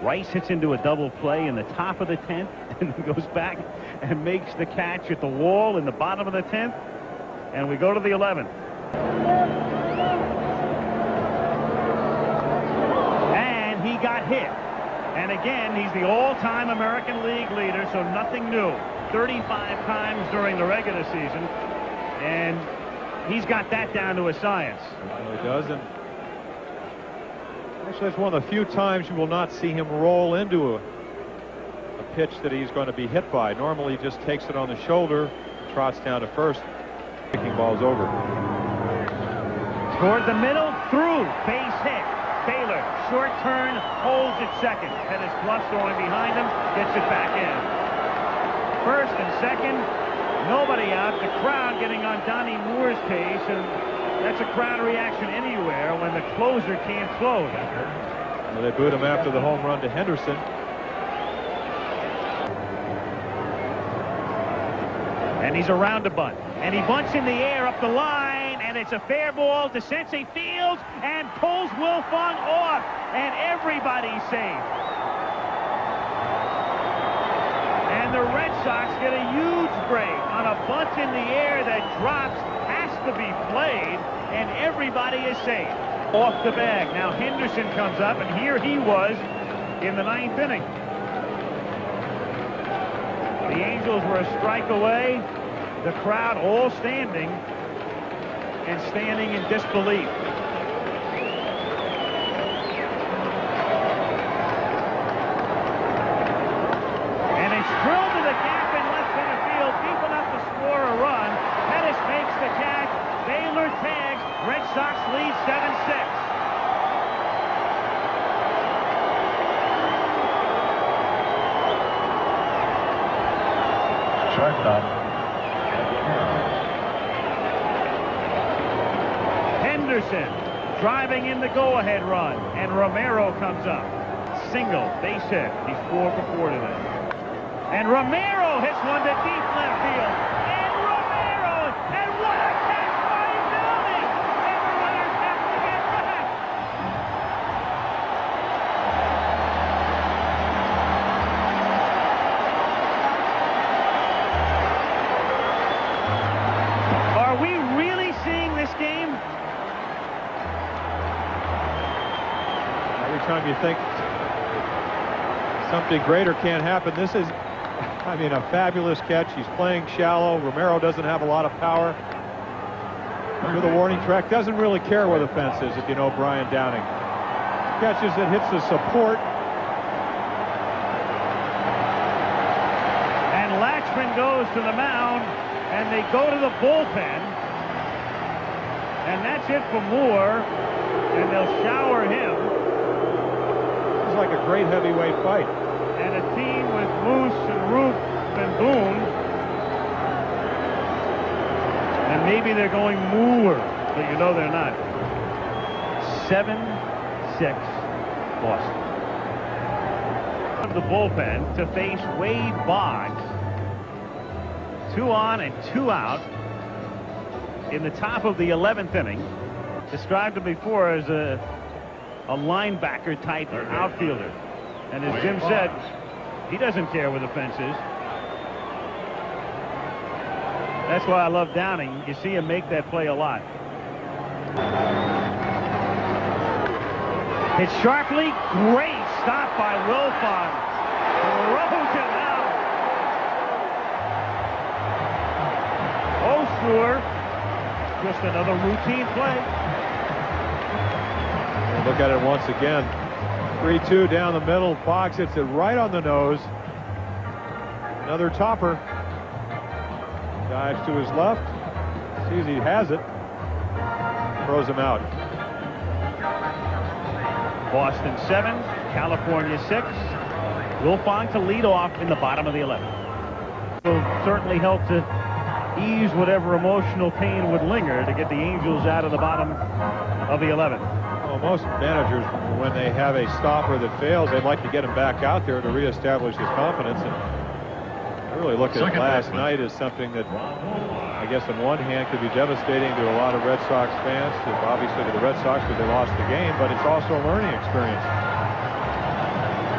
Rice hits into a double play in the top of the 10th and goes back and makes the catch at the wall in the bottom of the 10th. And we go to the 11th. And he got hit. And again, he's the all-time American League leader, so nothing new. 35 times during the regular season. And he's got that down to a science. Well, he does, and actually that's one of the few times you will not see him roll into a pitch that he's going to be hit by. Normally he just takes it on the shoulder, trots down to first. Kicking ball's over. Toward the middle, through, base hit. Baylor, short turn, holds at second. Pettis bluffs throwing behind him, gets it back in. First and second, nobody out. The crowd getting on Donnie Moore's case, and that's a crowd reaction anywhere when the closer can't close. Well, they booed him after the home run to Henderson. And he's around a bunt. And he bunts in the air up the line, and it's a fair ball to Sensei Fields, and pulls Wilfong off, and everybody's safe. And the Red Sox get a huge break on a bunt in the air that drops, has to be played, and everybody is safe. Off the bag. Now Henderson comes up, and here he was in the 9th inning. The Angels were a strike away. The crowd all standing and standing in disbelief. And it's drilled to the gap in left center field, deep enough to score a run. Pettis makes the catch. Baylor tags. Red Sox lead 7-6. Henderson driving in the go-ahead run, and Romero comes up. Single, base hit. He's 4 for 4 today. And Romero hits one to deep left field. And Romero, and what a catch by Milne! And the runners have to get back. Are we really seeing this game? Every time you think something greater can't happen, this is, I mean, a fabulous catch. He's playing shallow. Romero doesn't have a lot of power. With a warning track, doesn't really care where the fence is, if you know Brian Downing. Catches it, hits the support. And Latchman goes to the mound, and they go to the bullpen. And that's it for Moore, and they'll shower him. This is like a great heavyweight fight. And a team with Moose and Roop and Boone. And maybe they're going Moore, but you know they're not. 7-6 Boston. Of the bullpen to face Wade Boggs. 2 on and 2 out in the top of the 11th inning. Described him before as a linebacker type outfielder. And as Jim said, he doesn't care where the fence is. That's why I love Downing. You see him make that play a lot. Hit sharply. Great stop by Wilfong. Throws him out. Osur. Just another routine play. And look at it once again. 3-2 down the middle. Boggs hits it right on the nose. Another topper. Dives to his left. Sees he has it. Throws him out. Boston 7, California 6. Wilfong to lead off in the bottom of the 11th. Will certainly help to ease whatever emotional pain would linger to get the Angels out of the bottom of the 11th. Well, most managers, when they have a stopper that fails, they'd like to get him back out there to reestablish his confidence. And I really look at last night as something that, I guess, on one hand, could be devastating to a lot of Red Sox fans, obviously to the Red Sox because they lost the game, but it's also a learning experience.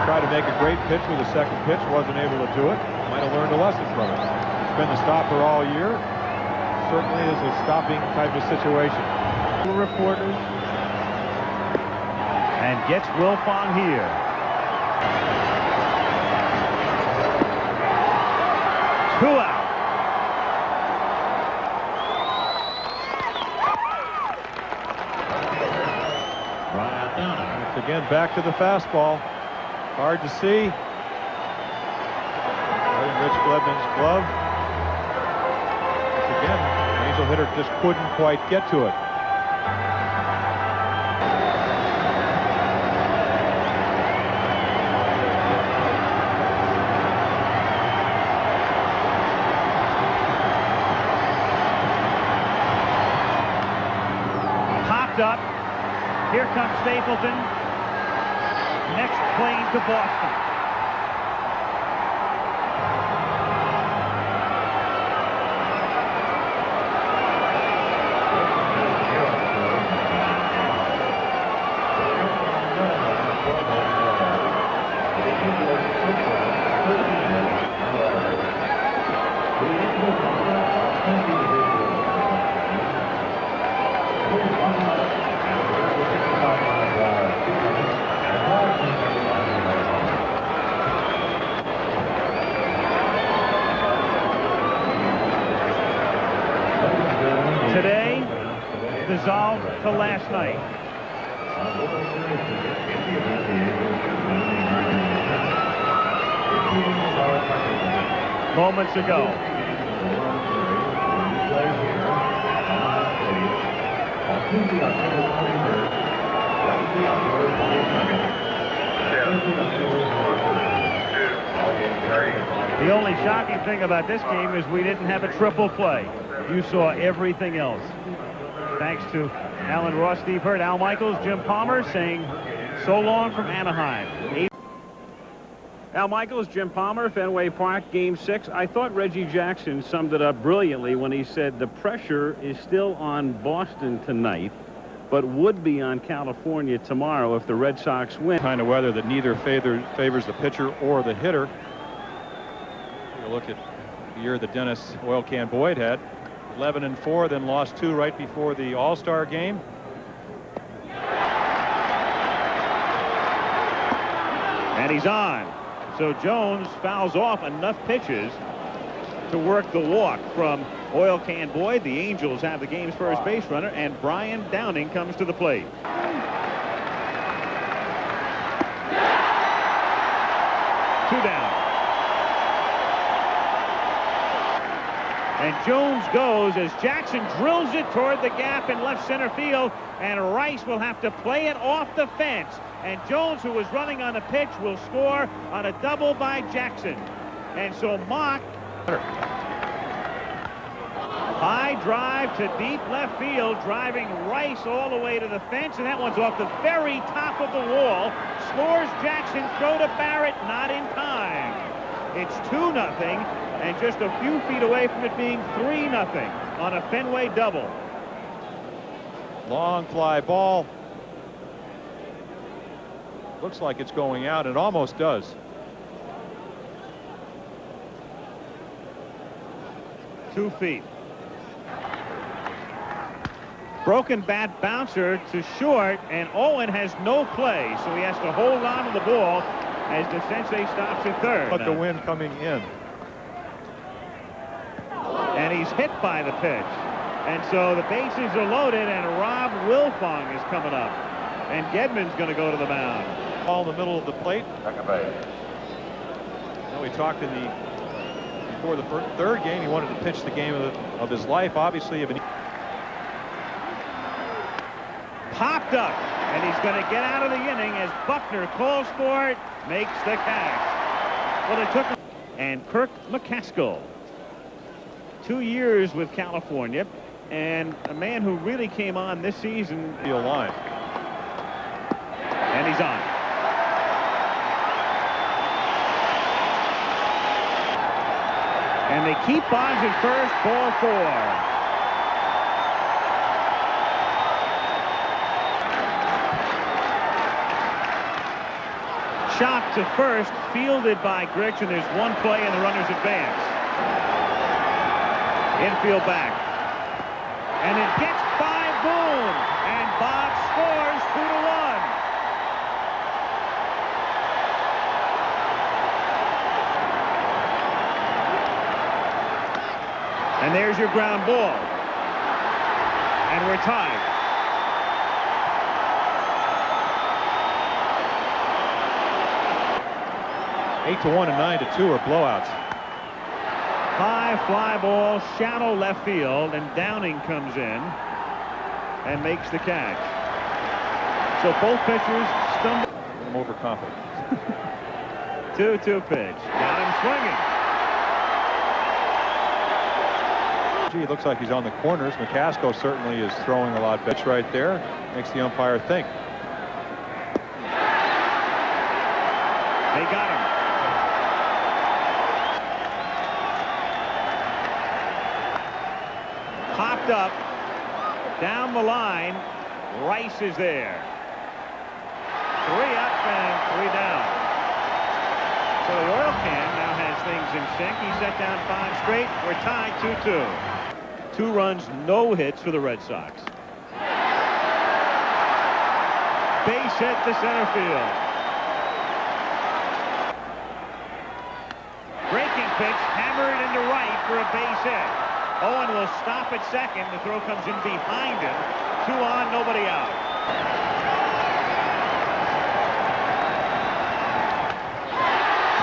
Tried to make a great pitch with a second pitch, wasn't able to do it. Might have learned a lesson from it. It's been the stopper all year. Certainly is a stopping type of situation. Reporters. And gets Wilfong here. Two out. Once again, back to the fastball. Hard to see. Rich Glebman's glove. Once again, the Angel hitter just couldn't quite get to it. Up. Here comes Stapleton. Next plane to Boston. Today, dissolved to last night. Moments ago. The only shocking thing about this game is we didn't have a triple play. You saw everything else. Thanks to Alan Ross, Steve Hurt, Al Michaels, Jim Palmer saying so long from Anaheim. Al Michaels, Jim Palmer, Fenway Park, Game 6. I thought Reggie Jackson summed it up brilliantly when he said the pressure is still on Boston tonight, but would be on California tomorrow if the Red Sox win. Kind of weather that neither favors the pitcher or the hitter. Take a look at the year that Dennis Oil Can Boyd had. 11-4, then lost 2 right before the All-Star game. And he's on. So Jones fouls off enough pitches to work the walk from Oil Can Boyd. The Angels have the game's first base runner, and Brian Downing comes to the plate. 2 down. And Jones goes as Jackson drills it toward the gap in left center field, and Rice will have to play it off the fence. And Jones, who was running on the pitch, will score on a double by Jackson. And so Mock, high drive to deep left field, driving Rice all the way to the fence, and that one's off the very top of the wall. Scores Jackson, throw to Barrett, not in time. It's 2-0, and just a few feet away from it being 3-0 on a Fenway double. Long fly ball. Looks like it's going out. It almost does. 2 feet. Broken bat bouncer to short, and Owen has no play, so he has to hold on to the ball as DeCinces stops at third. But the wind coming in. And he's hit by the pitch. And so the bases are loaded, and Rob Wilfong is coming up. And Gedman's going to go to the mound. Ball in the middle of the plate. Second base. Now we talked before the third game. He wanted to pitch the game of his life. Obviously, Popped up, and he's going to get out of the inning as Buckner calls for it, makes the catch. Well, it took him. And Kirk McCaskill, 2 years with California, and a man who really came on this season. Field line. And he's on. And they keep Bonds at first, ball 4. Shot to first, fielded by Grich, and there's 1 play and the runners advance. Infield back. And it gets by Boone, and Bob scores 2-1. And there's your ground ball. And we're tied. 8-1 and 9-2 are blowouts. High fly ball, shallow left field, and Downing comes in and makes the catch. So both pitchers stumble. I'm overconfident. 2-2 pitch. Got him swinging. Gee, it looks like he's on the corners. McCaskill certainly is throwing a lot better right there. Makes the umpire think. They got him. Popped up, down the line, Rice is there. 3 up and 3 down. So the Oil Can now has things in sync. He set down 5 straight. We're tied 2-2. 2 runs, no hits for the Red Sox. Base hit to center field. Breaking pitch, hammered into right for a base hit. Owen will stop at second. The throw comes in behind him. 2 on, nobody out.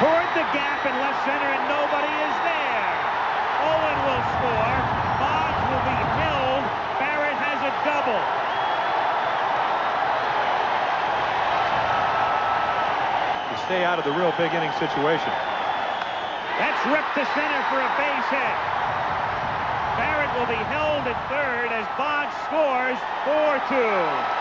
Toward the gap in left center, and nobody is there. Owen will score. Bonds will be held. Barrett has a double. To stay out of the real big inning situation. That's ripped to center for a base hit. Barrett will be held at third as Boggs scores 4-2.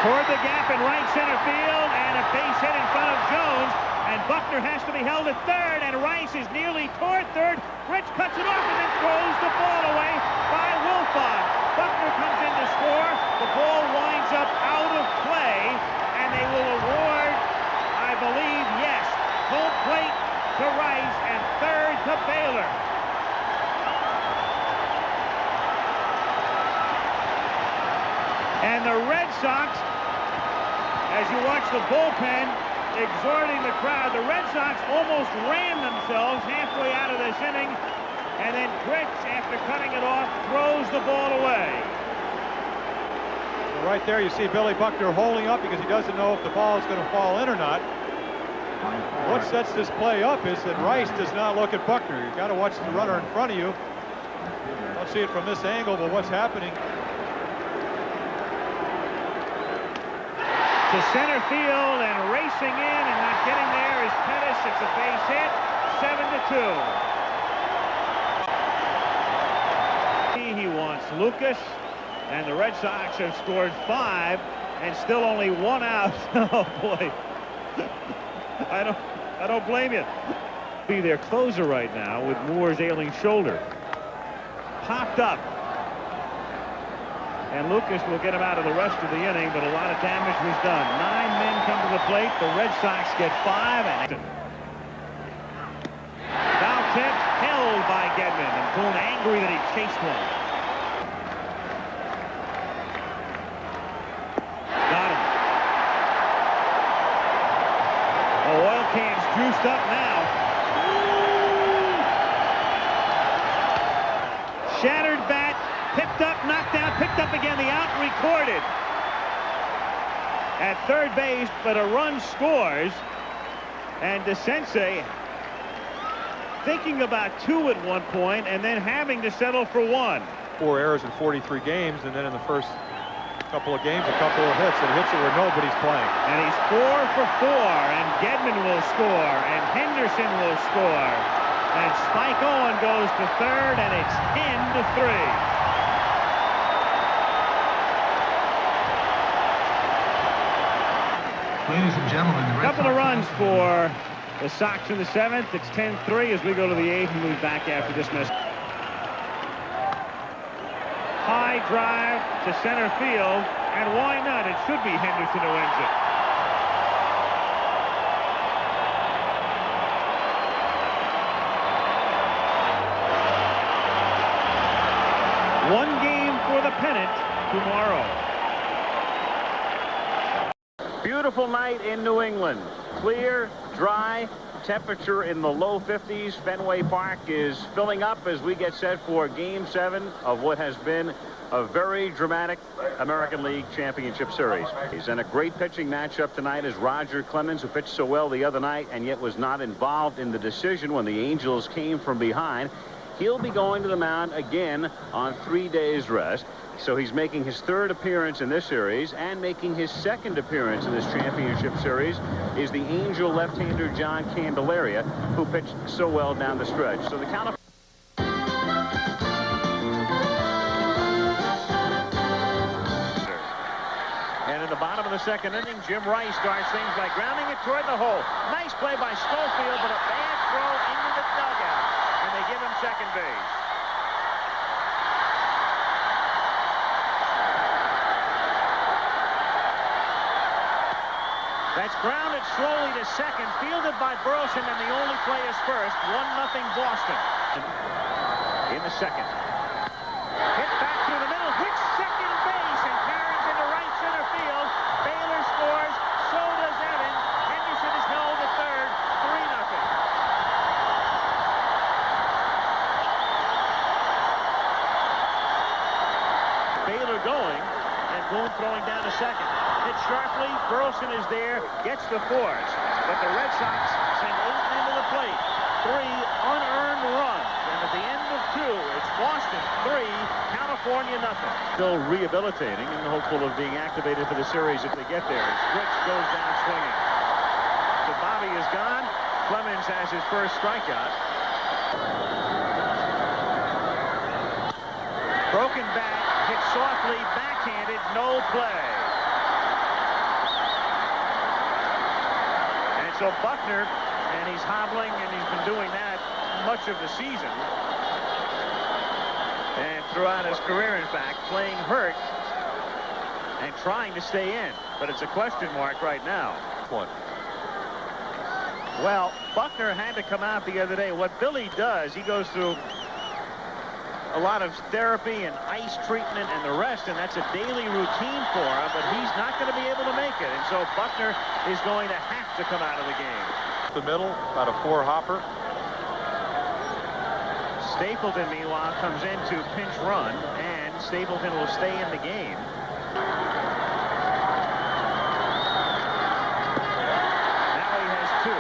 Toward the gap in right center field, and a base hit in front of Jones, and Buckner has to be held at third, and Rice is nearly toward third. Rich cuts it off and then throws the ball away by Wilfong. Buckner comes in to score. The ball winds up out of play, and they will award, I believe, yes, home plate to Rice and third to Baylor. And the Red Sox, as you watch the bullpen exhorting the crowd, the Red Sox almost ran themselves halfway out of this inning, and then Rich, after cutting it off, throws the ball away. So right there you see Billy Buckner holding up because he doesn't know if the ball is going to fall in or not. What sets this play up is that Rice does not look at Buckner. You've got to watch the runner in front of you. Don't see it from this angle, but what's happening? To center field and racing in and not getting there is Pettis. It's a base hit, 7-2. He wants Lucas, and the Red Sox have scored 5 and still only 1 out. Oh boy, I don't blame you. Be their closer right now with Moore's ailing shoulder. Popped up. And Lucas will get him out of the rest of the inning, but a lot of damage was done. 9 men come to the plate. The Red Sox get 5. And foul tip held by Gedman, and Boone angry that he chased one. Got him. Oh, oil can's juiced up now. Shattered bat. Picked up, knocked out, picked up again, the out recorded at third base, but a run scores, and DeCense thinking about 2 at one point and then having to settle for 1. 4 errors in 43 games, and then in the first couple of games, a couple of hits, and hits it where nobody's playing. And he's 4 for 4, and Gedman will score, and Henderson will score, and Spike Owen goes to third, and it's 10-3. Ladies and gentlemen, the Red Couple of Sox runs for the Sox in the 7th. It's 10-3 as we go to the 8th and move back after this mess. High drive to center field, and why not? It should be Henderson who wins it. One game for the pennant tomorrow. Beautiful night in New England. Clear, dry, temperature in the low 50s. Fenway Park is filling up as we get set for Game 7 of what has been a very dramatic American League Championship Series. He's in a great pitching matchup tonight as Roger Clemens, who pitched so well the other night and yet was not involved in the decision when the Angels came from behind. He'll be going to the mound again on 3 days rest. So he's making his 3rd appearance in this series, and making his 2nd appearance in this championship series is the Angel left-hander John Candelaria, who pitched so well down the stretch. So the count. And in the bottom of the 2nd inning, Jim Rice starts things by grounding it toward the hole. Nice play by Schofield, but a bad throw into the dugout, and they give him second base. That's grounded slowly to second, fielded by Burleson, and the only play is first. 1-0 Boston. In the 2nd. Hit back through the middle, hits second base, and carries into right center field. Baylor scores, so does Evan. Henderson is held at third, 3-0. Baylor going, and Boone throwing down to second. Hit sharply, Burleson is there, gets the force, but the Red Sox send 8 men to the plate. 3 unearned runs, and at the end of 2. It's Boston 3, California nothing. Still rehabilitating and hopeful of being activated for the series if they get there. Rich goes down swinging. So Bobby is gone. Clemens has his first strikeout. Broken bat, hit softly, backhanded, no play. And so Buckner, and he's hobbling, and he's been doing that much of the season. And throughout his career, in fact, playing hurt and trying to stay in. But it's a question mark right now. Well, Buckner had to come out the other day. What Billy does, he goes through a lot of therapy and ice treatment and the rest, and that's a daily routine for him, but he's not going to be able to make it. And so Buckner is going to have to come out of the game. The middle, about a 4-hopper. Stapleton, meanwhile, comes in to pinch run, and Stapleton will stay in the game. Now he has 2.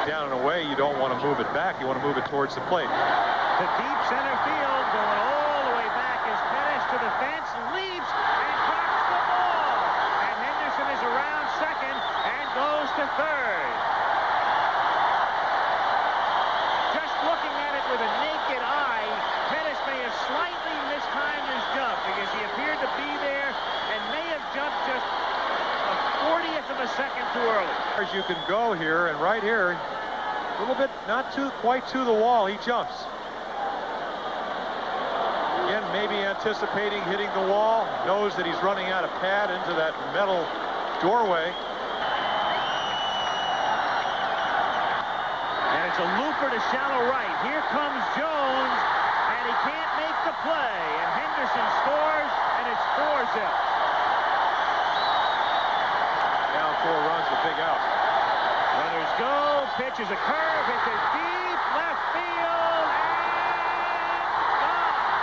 Down and away, you don't want to move it back. You want to move it towards the plate. To deep center field, going all the way back is Pettis to the fence, leaps, and drops the ball. And Henderson is around second and goes to third. Just looking at it with a naked eye, Pettis may have slightly mistimed his jump because he appeared to be there and may have jumped just a 40th of a second too early. As you can go here, and right here, a little bit, not quite to the wall, he jumps. Again, maybe anticipating hitting the wall, knows that he's running out of pad into that metal doorway. And it's a looper to shallow right. Here comes Jones, and he can't make the play. And Henderson scores, and it's 4-zip. Down 4 runs, the big out. Runners go, pitch is a curve, hits it deep, left field, and gone.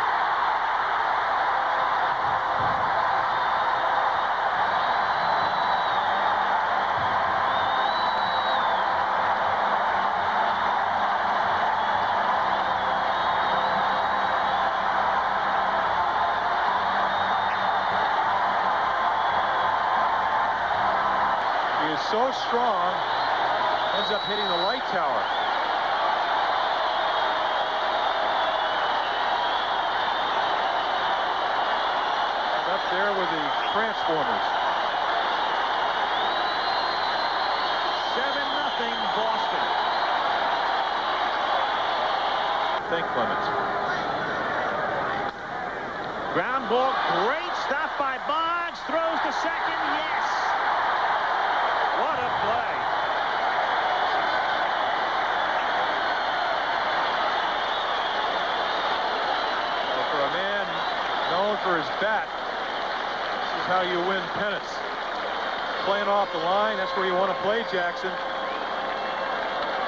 He is so strong, ends up hitting the light tower. Up there with the transformers. 7-0 Boston. Thank Clemens. Ground ball, great stop by Bonds, throws to second, yes. What a play. Well, for a man known for his bat, this is how you win pennants. Playing off the line, that's where you want to play, Jackson.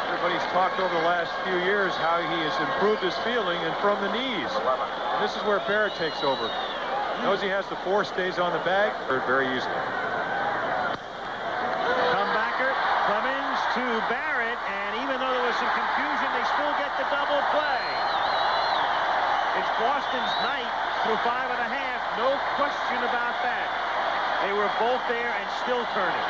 Everybody's talked over the last few years how he has improved his fielding and from the knees. And this is where Barrett takes over. Knows he has the 4 stays on the bag very easily. Comebacker, Clemens to Barrett, and even though there was some confusion, they still get the double play. It's Boston's night through 5.5. No question about that. They were both there and still turning.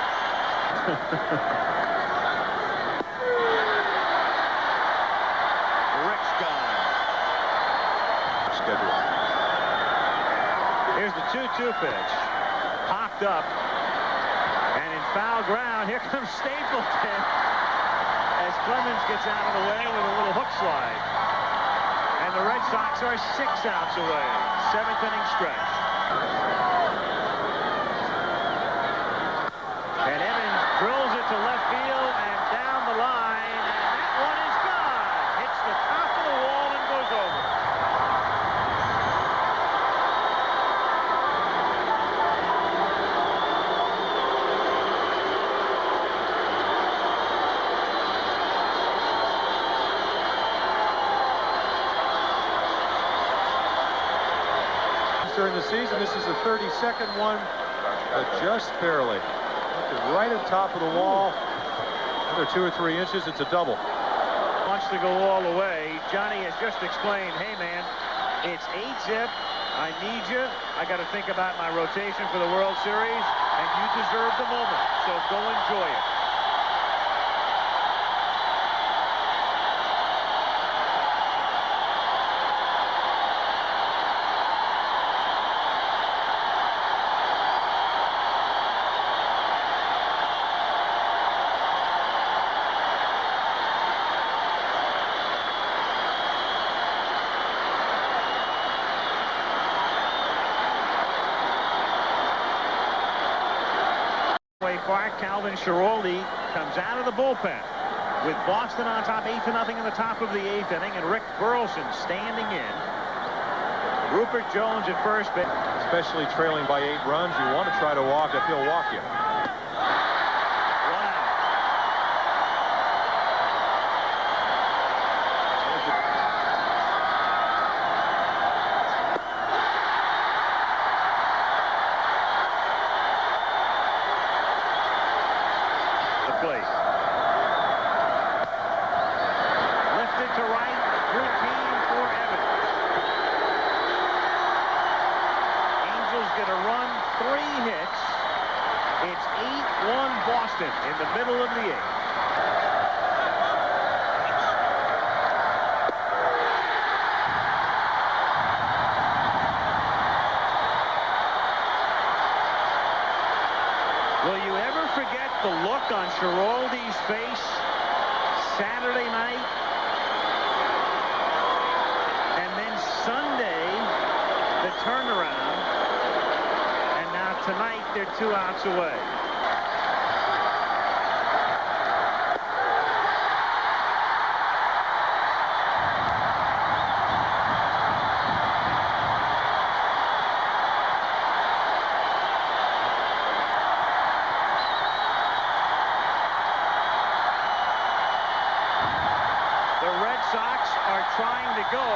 Rick's gone. Schedule. Here's the 2-2 pitch. Popped up. And in foul ground, here comes Stapleton as Clemens gets out of the way with a little hook slide. And the Red Sox are 6 outs away. 7th inning stretch. And Evans drills it to left field and down the line. And that one is gone. Hits the top of the wall and goes over. During the season, this is the 32nd one, but just barely. Right on top of the wall, another 2 or 3 inches, it's a double. Wants to go all the way. Johnny has just explained, hey man, it's 8-zip. I need you. I got to think about my rotation for the World Series, and you deserve the moment. So go enjoy it. Park, Calvin Schiraldi comes out of the bullpen with Boston on top 8-0 in the top of the 8th inning, and Rick Burleson standing in. Rupert Jones at first base. Especially trailing by 8 runs, you want to try to walk if he'll walk you. In the middle of the 8th. Will you ever forget the look on Schiraldi's face Saturday night? And then Sunday, the turnaround. And now tonight, they're 2 outs away. Trying to go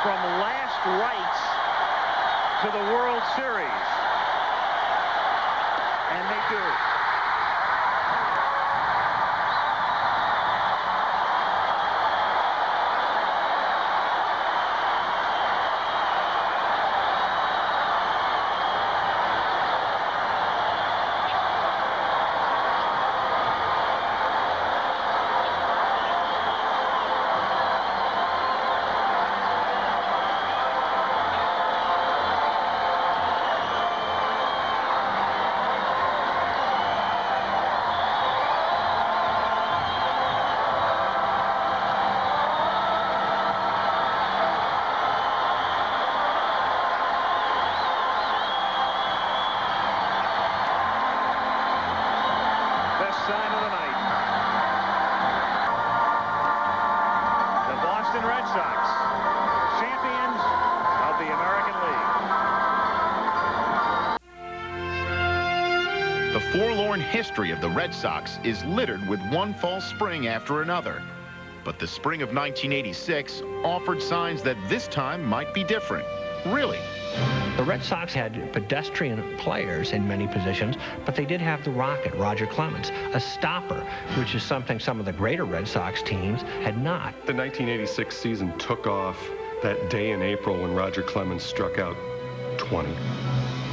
from last rights to the World Series. And they do. Sign of the night. The Boston Red Sox, champions of the American League. The forlorn history of the Red Sox is littered with one false spring after another. But the spring of 1986 offered signs that this time might be different. Really. The Red Sox had pedestrian players in many positions, but they did have the Rocket, Roger Clemens, a stopper, which is something some of the greater Red Sox teams had not. The 1986 season took off that day in April when Roger Clemens struck out 20.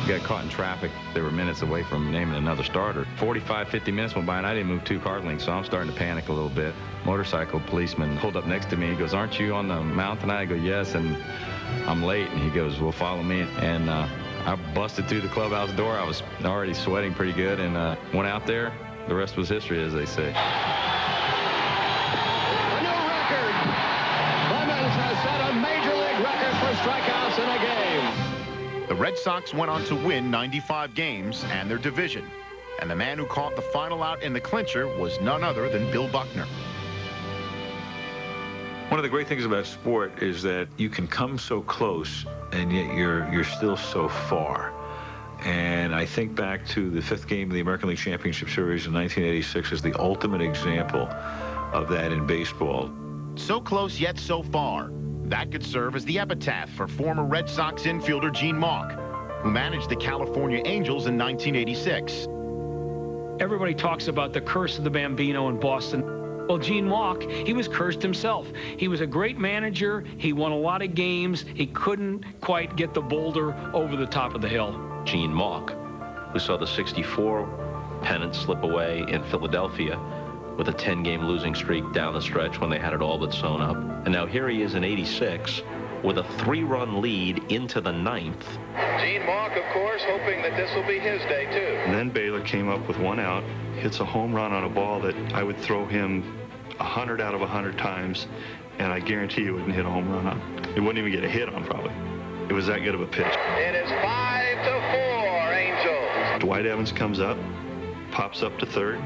Got caught in traffic. They were minutes away from naming another starter. 45, 50 minutes went by, and I didn't move 2 car lengths, so I'm starting to panic a little bit. Motorcycle policeman pulled up next to me. He goes, "Aren't you on the mound tonight?" I go, "Yes," and I'm late. And he goes, "Well, follow me." And I busted through the clubhouse door. I was already sweating pretty good, and went out there. The rest was history, as they say. A new record. Clemens has set a major league record for strikeouts in a game. The Red Sox went on to win 95 games and their division. And the man who caught the final out in the clincher was none other than Bill Buckner. One of the great things about sport is that you can come so close, and yet you're still so far. And I think back to the 5th game of the American League Championship Series in 1986 as the ultimate example of that in baseball. So close yet so far. That could serve as the epitaph for former Red Sox infielder Gene Mauch, who managed the California Angels in 1986. Everybody talks about the curse of the Bambino in Boston. Well, Gene Mauch, he was cursed himself. He was a great manager. He won a lot of games. He couldn't quite get the boulder over the top of the hill. Gene Mauch, who saw the '64 pennant slip away in Philadelphia with a 10-game losing streak down the stretch when they had it all but sewn up. And now here he is in '86 with a 3-run lead into the 9th. Gene Mauch, of course, hoping that this will be his day, too. And then Baylor came up with 1 out, hits a home run on a ball that I would throw him 100 out of 100 times, and I guarantee you wouldn't hit a home run on. It wouldn't even get a hit on, probably. It was that good of a pitch. It is 5-4, Angels. Dwight Evans comes up, pops up to third.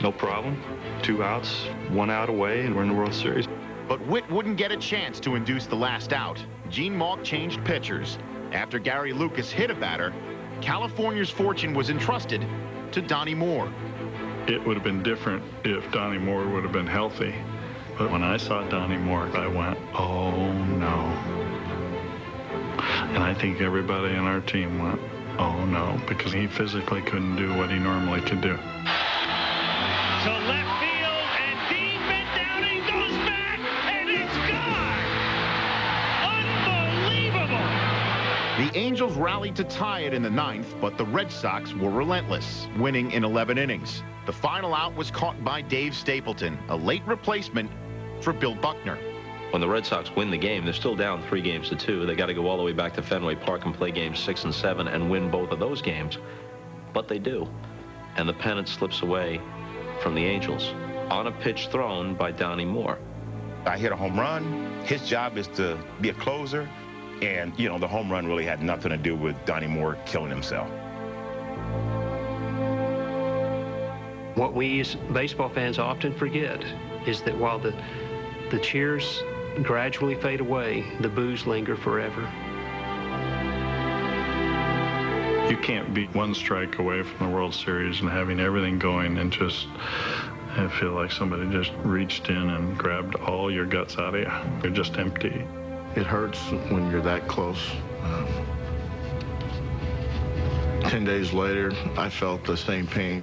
No problem. 2 outs, 1 out away, and we're in the World Series. But Witt wouldn't get a chance to induce the last out. Gene Mauch changed pitchers. After Gary Lucas hit a batter, California's fortune was entrusted to Donnie Moore. It would have been different if Donnie Moore would have been healthy. But when I saw Donnie Moore, I went, oh no. And I think everybody on our team went, oh no, because he physically couldn't do what he normally could do. To left field, and Dean bent down and goes back, and it's gone! Unbelievable! The Angels rallied to tie it in the 9th, but the Red Sox were relentless, winning in 11 innings. The final out was caught by Dave Stapleton, a late replacement for Bill Buckner. When the Red Sox win the game, they're still down 3-2. They got to go all the way back to Fenway Park and play games 6 and 7 and win both of those games. But they do. And the pennant slips away from the Angels on a pitch thrown by Donnie Moore. I hit a home run. His job is to be a closer. And, you know, the home run really had nothing to do with Donnie Moore killing himself. What we as baseball fans often forget is that while the cheers gradually fade away, the boos linger forever. You can't be 1 strike away from the World Series and having everything going and just I feel like somebody just reached in and grabbed all your guts out of you. You're just empty. It hurts when you're that close. 10 days later, I felt the same pain.